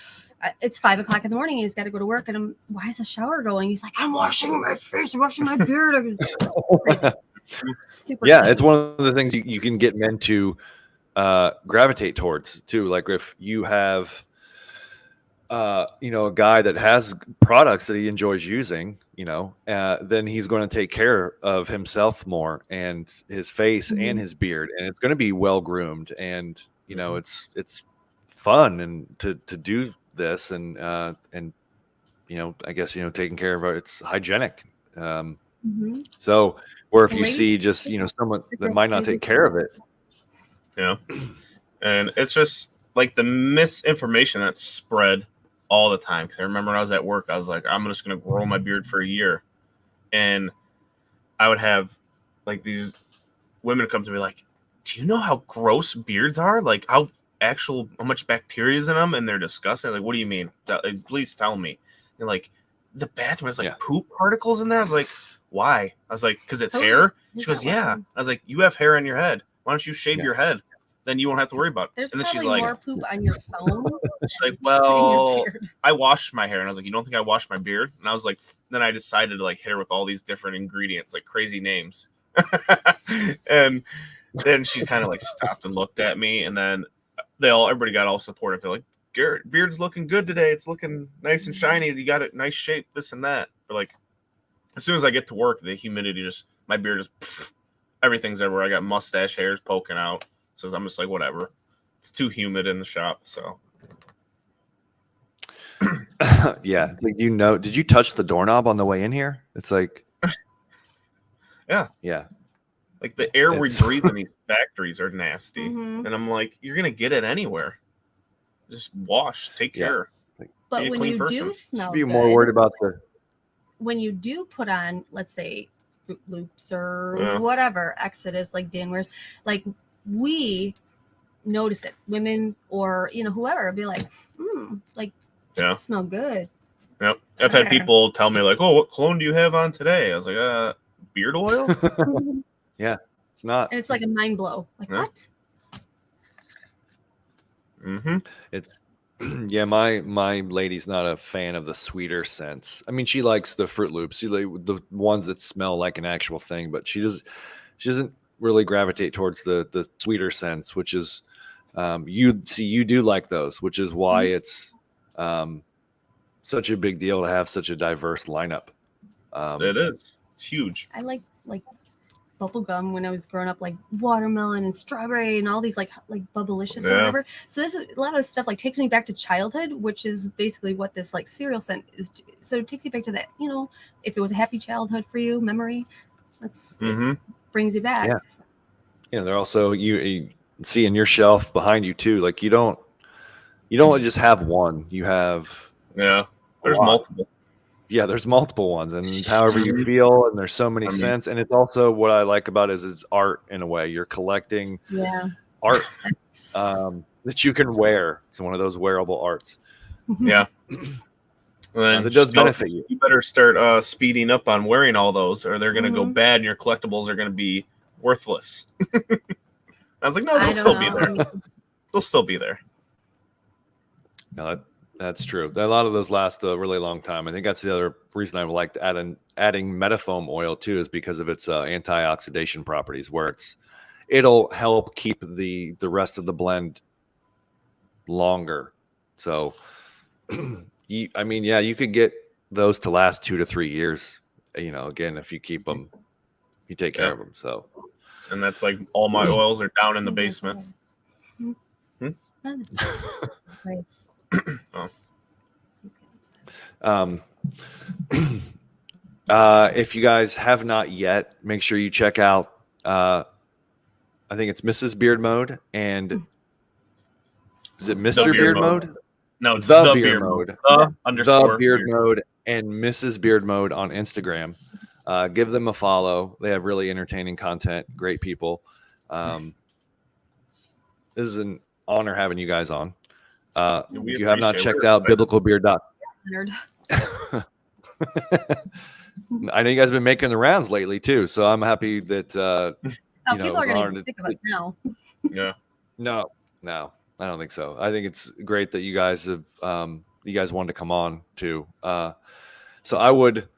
it's 5 o'clock in the morning. He's got to go to work, and why is the shower going? He's like, I'm washing my face, washing my beard. It's one of the things you can get men to gravitate towards too. Like if you have a guy that has products that he enjoys using, then he's going to take care of himself more and his face and his beard, and it's going to be well groomed, and it's fun and to do this, and I guess taking care of it's hygienic. So where if you see just someone that might not take care of it, and it's just like the misinformation that's spread all the time. Because I remember when I was at work, I was like, I'm just gonna grow my beard for a year, and I would have like these women come to me like, do you know how gross beards are? Like how much bacteria is in them, and they're disgusting. Like, what do you mean? Please tell me. And like, the bathroom has like poop particles in there. I was like, why? I was like, because it's hair. She goes, yeah. I was like, you have hair on your head. Why don't you shave your head? Then you won't have to worry about it. There's and then probably she's like, more poop on your phone. She's like, well, I washed my hair, and I was like, you don't think I washed my beard? And I was like, then I decided to like hit her with all these different ingredients, like crazy names. And then she kind of like stopped and looked at me, and then everybody got all supportive. They're like, Garret, beard's looking good today. It's looking nice and shiny. You got it, nice shape, this and that. But like, as soon as I get to work, the humidity my beard is, everything's everywhere. I got mustache hairs poking out. So I'm just like, whatever. It's too humid in the shop. So. Yeah. Like, did you touch the doorknob on the way in here? It's like. Yeah. Yeah. Like the air we breathe in these factories are nasty. And I'm like, you're going to get it anywhere. Just wash, take care. But when you do smell be more worried about when you do put on, let's say, Fruit Loops or whatever Exodus, like Dan wears, like we notice it. Women or whoever be like, smell good. Yep. I've had people tell me like, oh, what cologne do you have on today? I was like, beard oil. Yeah, it's not. And it's like a mind blow. Like what? It's my lady's not a fan of the sweeter scents. I mean, she likes the Fruit Loops, the ones that smell like an actual thing, but she doesn't really gravitate towards the sweeter scents, which is you do like those, which is why it's Such a big deal to have such a diverse lineup. It is. It's huge. I like bubble gum when I was growing up, like watermelon and strawberry and all these like bubblicious or whatever. So this is a lot of stuff like takes me back to childhood, which is basically what this like cereal scent is. So it takes you back to that, you know, if it was a happy childhood for you, memory, that's it brings you back. Yeah. You know, they're also you see in your shelf behind you too. Like you don't just have one. You have there's multiple. Yeah, there's multiple ones, and however you feel, and there's so many scents. And it's also what I like about it is it's art in a way. You're collecting art that you can wear. It's one of those wearable arts. Yeah. That does benefit you. You better start speeding up on wearing all those, or they're going to go bad, and your collectibles are going to be worthless. I was like, no, they'll still be there. They'll still be there. No, that's true. A lot of those last a really long time. I think that's the other reason I liked adding metafoam oil too, is because of its anti-oxidation properties, where it'll help keep the rest of the blend longer. So, you could get those to last 2 to 3 years. You know, again, if you keep them, you take care of them. So, and that's like all my oils are down in the basement. If you guys have not yet, make sure you check out I think it's Mrs. Beard Mode, and is it Mr. Beard Mode? No, it's the Beard Mode. The Beard Mode and Mrs. Beard Mode on Instagram. Give them a follow. They have really entertaining content, great people. This is an honor having you guys on. If you have not checked out biblicalbeard.com. I know you guys have been making the rounds lately too, so I'm happy that people are going to get sick of us now. Yeah. No, I don't think so. I think it's great that you guys have you guys wanted to come on too. So I would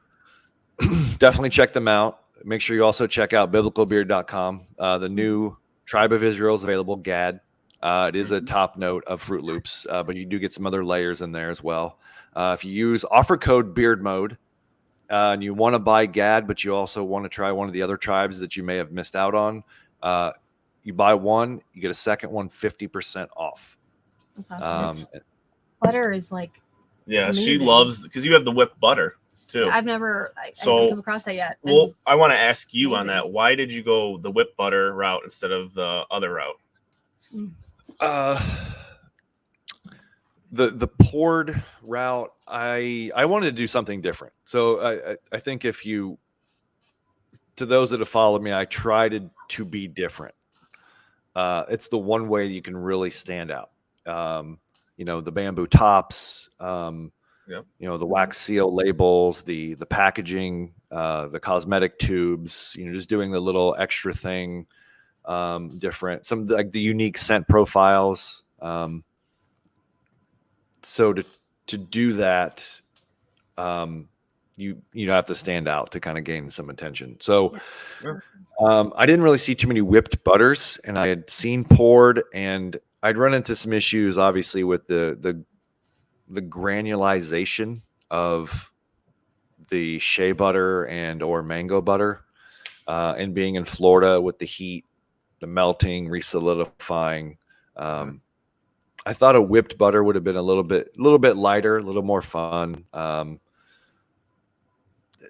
definitely check them out. Make sure you also check out biblicalbeard.com. The new Tribe of Israel is available, GAD. It is a top note of Fruit Loops, but you do get some other layers in there as well. If you use offer code Beard Mode and you want to buy GAD, but you also want to try one of the other tribes that you may have missed out on, you buy one, you get a second one 50% off. That's awesome. Butter is like amazing. She loves because you have the whipped butter too. I've never come across that yet. Well, I want to ask you on that. Why did you go the whipped butter route instead of the other route? The poured route, I wanted to do something different. So I think to those that have followed me, I tried to be different. It's the one way you can really stand out. The bamboo tops, the wax seal labels, the packaging, the cosmetic tubes, just doing the little extra thing. Different, some like the unique scent profiles. So to do that, you have to stand out to kind of gain some attention. So I didn't really see too many whipped butters, and I had seen poured, and I'd run into some issues, obviously, with the granulization of the shea butter and or mango butter, and being in Florida with the heat, the melting, resolidifying. I thought a whipped butter would have been a little bit lighter, a little more fun.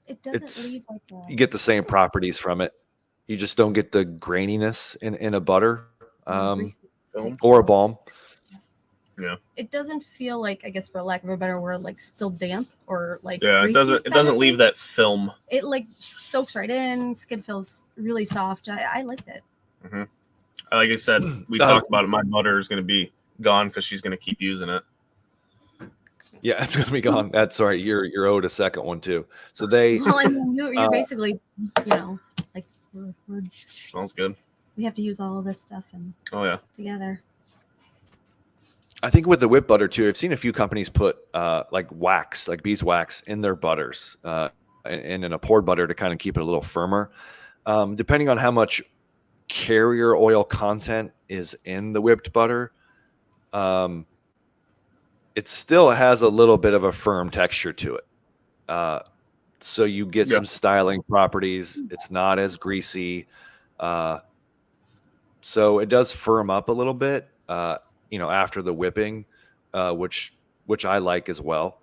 It doesn't leave like that. You get the same properties from it. You just don't get the graininess in a butter or a balm. Yeah. It doesn't feel like, I guess for lack of a better word, like still damp or like it doesn't leave that film. It like soaks right in. Skin feels really soft. I liked it. Mm-hmm. Like I said, we talked about it. My butter is going to be gone because she's going to keep using it. Yeah, it's going to be gone. That's right. You're owed a second one too. So they. Well, I mean, you're basically, like we're smells good. We have to use all of this stuff and together. I think with the whipped butter too, I've seen a few companies put like wax, like beeswax, in their butters, and in a poured butter to kind of keep it a little firmer. Depending on how much carrier oil content is in the whipped butter, it still has a little bit of a firm texture to it. So you get some styling properties. It's not as greasy. So it does firm up a little bit, after the whipping, which I like as well.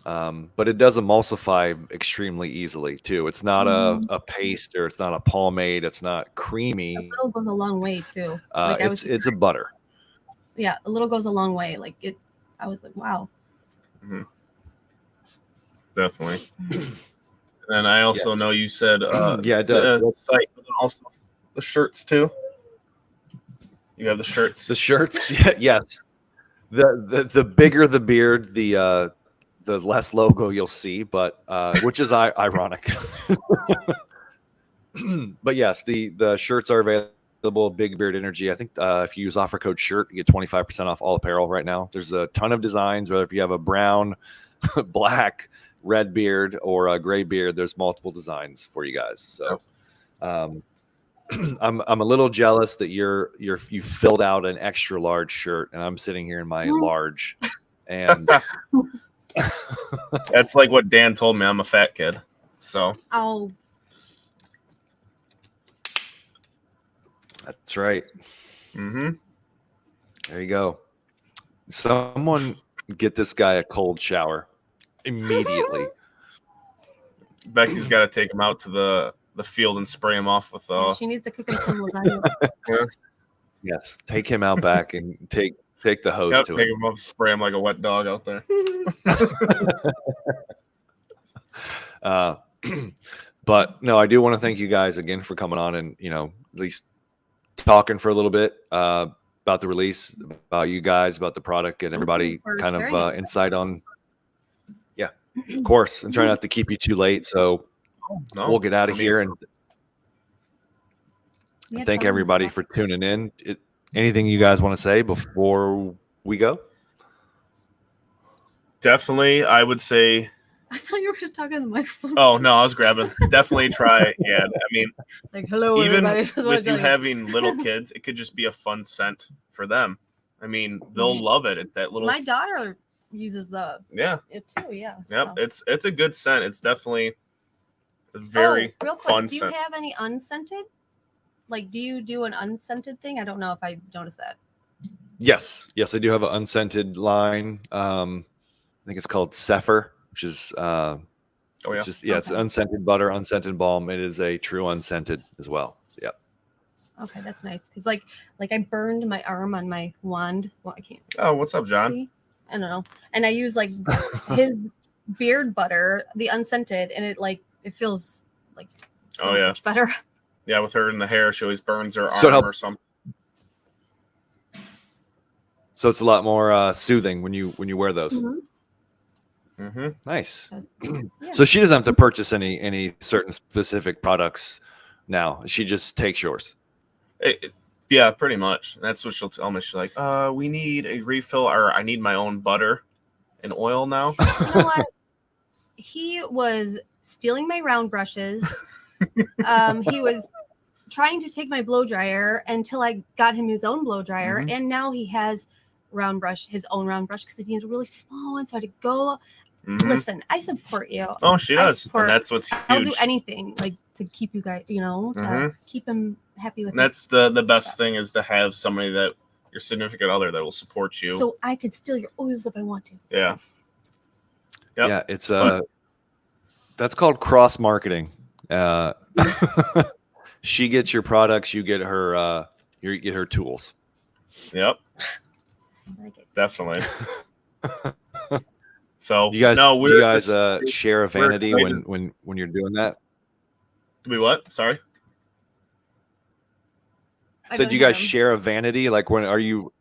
But it does emulsify extremely easily too. It's not a paste, or it's not a pomade. It's not creamy. A little goes a long way too. It's a butter. Yeah, a little goes a long way. I was like, wow. Mm-hmm. Definitely. And I also know you said it does. The site, but also the shirts too. You have the shirts. The shirts, yes. The bigger the beard, the less logo you'll see, but which is ironic. But yes, the shirts are available. Big Beard Energy. I think if you use offer code SHIRT, you get 25% off all apparel right now. There's a ton of designs. Whether if you have a brown, black, red beard, or a gray beard, there's multiple designs for you guys. So I'm a little jealous that you filled out an extra large shirt, and I'm sitting here in my large. And that's like what Dan told me. I'm a fat kid. So that's right. Mm-hmm. There you go. Someone get this guy a cold shower immediately. Becky's got to take him out to the field and spray him off with. She needs to cook him some lasagna. Yes, take him out back and take the hose to take him. Him up, spray him like a wet dog out there. But no, I do want to thank you guys again for coming on and at least talking for a little bit about the release, about you guys, about the product, and everybody kind of insight on. Yeah, of course. I'm trying not to keep you too late, so we'll get out of here and thank everybody for tuning in. Anything you guys want to say before we go? Definitely, I would say. I thought you were going to talk on the microphone. Oh no, I was grabbing. Definitely try. Yeah, I mean, like hello, even everybody. with you having little kids, it could just be a fun scent for them. I mean, they'll love it. It's that little. My daughter uses it too. Yeah. Yep. So. It's a good scent. It's definitely a very real quick, fun do you scent. have any unscented? Like, do you do an unscented thing? I don't know if I noticed that. Yes, I do have an unscented line. I think it's called Zephyr, which is it's unscented butter, unscented balm. It is a true unscented as well. Yeah. Okay, that's nice because like I burned my arm on my wand. Well, I can't. Oh, what's up, John? See? I don't know. And I use like his beard butter, the unscented, and it feels like so much better. Yeah, with her in the hair, she always burns her arm or something. So it's a lot more soothing when you wear those. Mm-hmm. Mm-hmm. Nice. Yeah. So she doesn't have to purchase any certain specific products now. She just takes yours. Yeah, pretty much. That's what she'll tell me. She's like, we need a refill, or I need my own butter and oil now. You know what? He was stealing my round brushes. He was trying to take my blow dryer until I got him his own blow dryer, and now he has his own round brush because he needed a really small one. So I had to go. Listen, I support you. Oh, she does. And that's what's huge. I'll do anything to keep you guys, to keep him happy with. That's the best thing is to have somebody that your significant other that will support you. So I could steal your oils if I want to. Yeah. Yep. Yeah, it's that's called cross marketing. She gets your products, you get her you get her tools. Yep. I like it. Definitely. So you guys share a vanity when you're doing that? We what? Sorry. So do you guys share a vanity? Like when are you?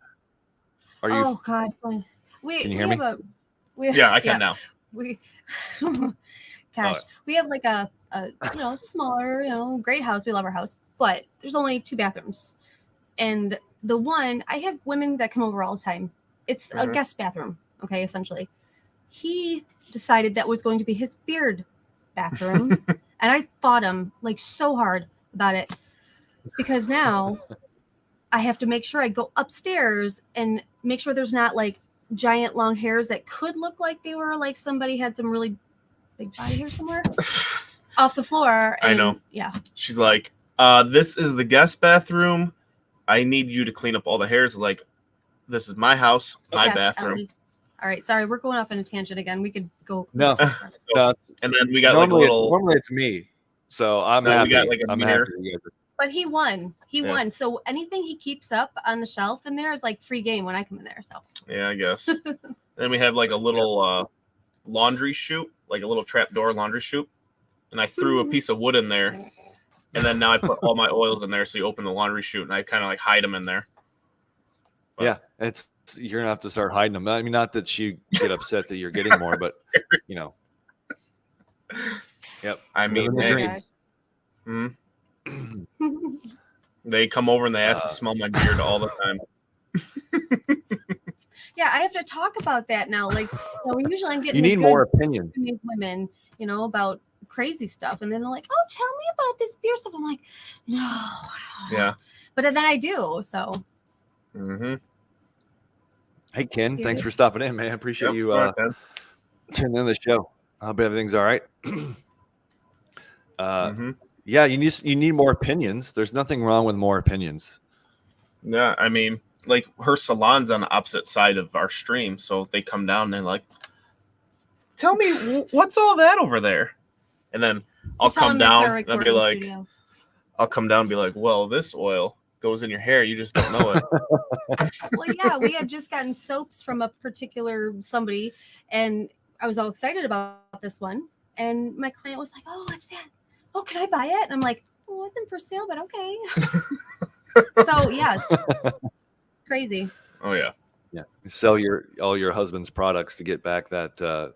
Oh God! Can you hear me? I can now. We have like a smaller, great house. We love our house, but there's only 2 bathrooms. And the one, I have women that come over all the time. It's a guest bathroom, okay, essentially. He decided that was going to be his beard bathroom. And I fought him like so hard about it because now I have to make sure I go upstairs and make sure there's not like giant long hairs that could look like they were like somebody had some really big body hair somewhere off the floor. I And, know. Yeah. She's like, this is the guest bathroom. I need you to clean up all the hairs. Like, this is my house, my Yes, bathroom. Ellie. All right. Sorry, we're going off on a tangent again. We could go. No, So, and then we got like a little. Normally it's me, so I'm happy. We got like a I'm mirror. happy. But he won. He Yeah. won. So anything he keeps up on the shelf in there is like free game when I come in there. So Yeah, I guess. Then we have like a little laundry chute, like a little trapdoor laundry chute. And I threw a piece of wood in there. And then now I put all my oils in there. So you open the laundry chute and I kind of like hide them in there. But, Yeah, you're gonna have to start hiding them. I mean, not that you get upset that you're getting more, but you know. Yep. I mean, Living the hey, they come over and they ask to smell my beard all the time. yeah, I have to talk about that now. Like, usually I'm getting You need the more good opinions. from these women, about crazy stuff, and then they're like, "Oh, tell me about this beer stuff." I'm like, "No." Yeah. But then I do. So. Mm-hmm. Hey Ken, thanks for stopping in, man. Appreciate you tuning in the show. I hope everything's all right. Yeah, you need more opinions. There's nothing wrong with more opinions. Yeah, I mean, like her salon's on the opposite side of our stream, so they come down and they're like, "Tell me what's all that over there?" And then I'll come down and I'll be like, studio. I'll come down and be like, "Well, this oil goes in your hair. You just don't know it." Well, yeah, we had just gotten soaps from a particular somebody, and I was all excited about this one. And my client was like, "Oh, what's that? Oh, can I buy it?" And I'm like, "Well, it wasn't for sale, but okay." So yes, it's crazy. Oh yeah, yeah. Sell all your husband's products to get back that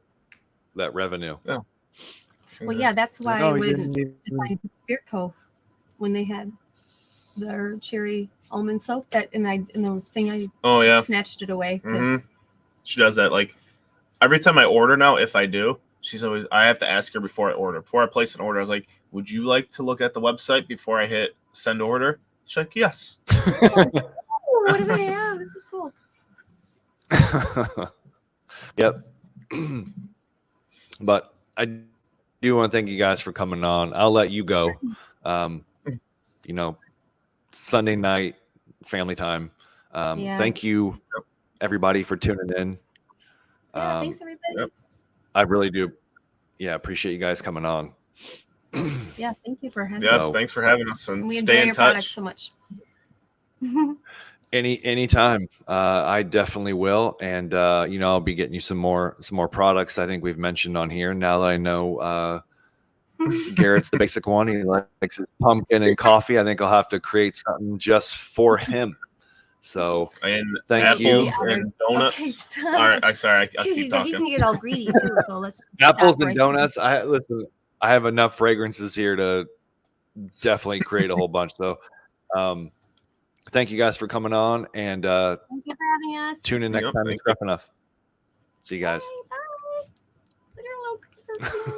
revenue. Yeah. Well, yeah, that's why Oh, when Beer Co. when they had their cherry almond soap and the thing I snatched it away. Mm-hmm. She does that like every time I order now. If I do, I have to ask her before I order. Before I place an order, I was like, "Would you like to look at the website before I hit send order?" She's like, "Yes." Oh, what do they have? This is cool. Yep. But I do want to thank you guys for coming on. I'll let you go. Sunday night family time. Thank you everybody for tuning in. Yeah, thanks everybody. Yep. I really do. Yeah, appreciate you guys coming on. Yeah, thank you for having us. Yes, thanks for having us, and we stay enjoy in your touch. products so much. Anytime. I definitely will. And I'll be getting you some more products I think we've mentioned on here. Now that I know Garrett's the basic one. He likes his pumpkin and coffee. I think I'll have to create something just for him. So and thank apples you. and donuts. Okay, All right, I'm sorry. I'll keep he talking. can get all greedy too. So let's Apples stop and right donuts. I have enough fragrances here to definitely create a whole bunch. So thank you guys for coming on, and Thank you for having us. tune in next time to Scruff Enuff. See you guys. Bye. Bye. Put your little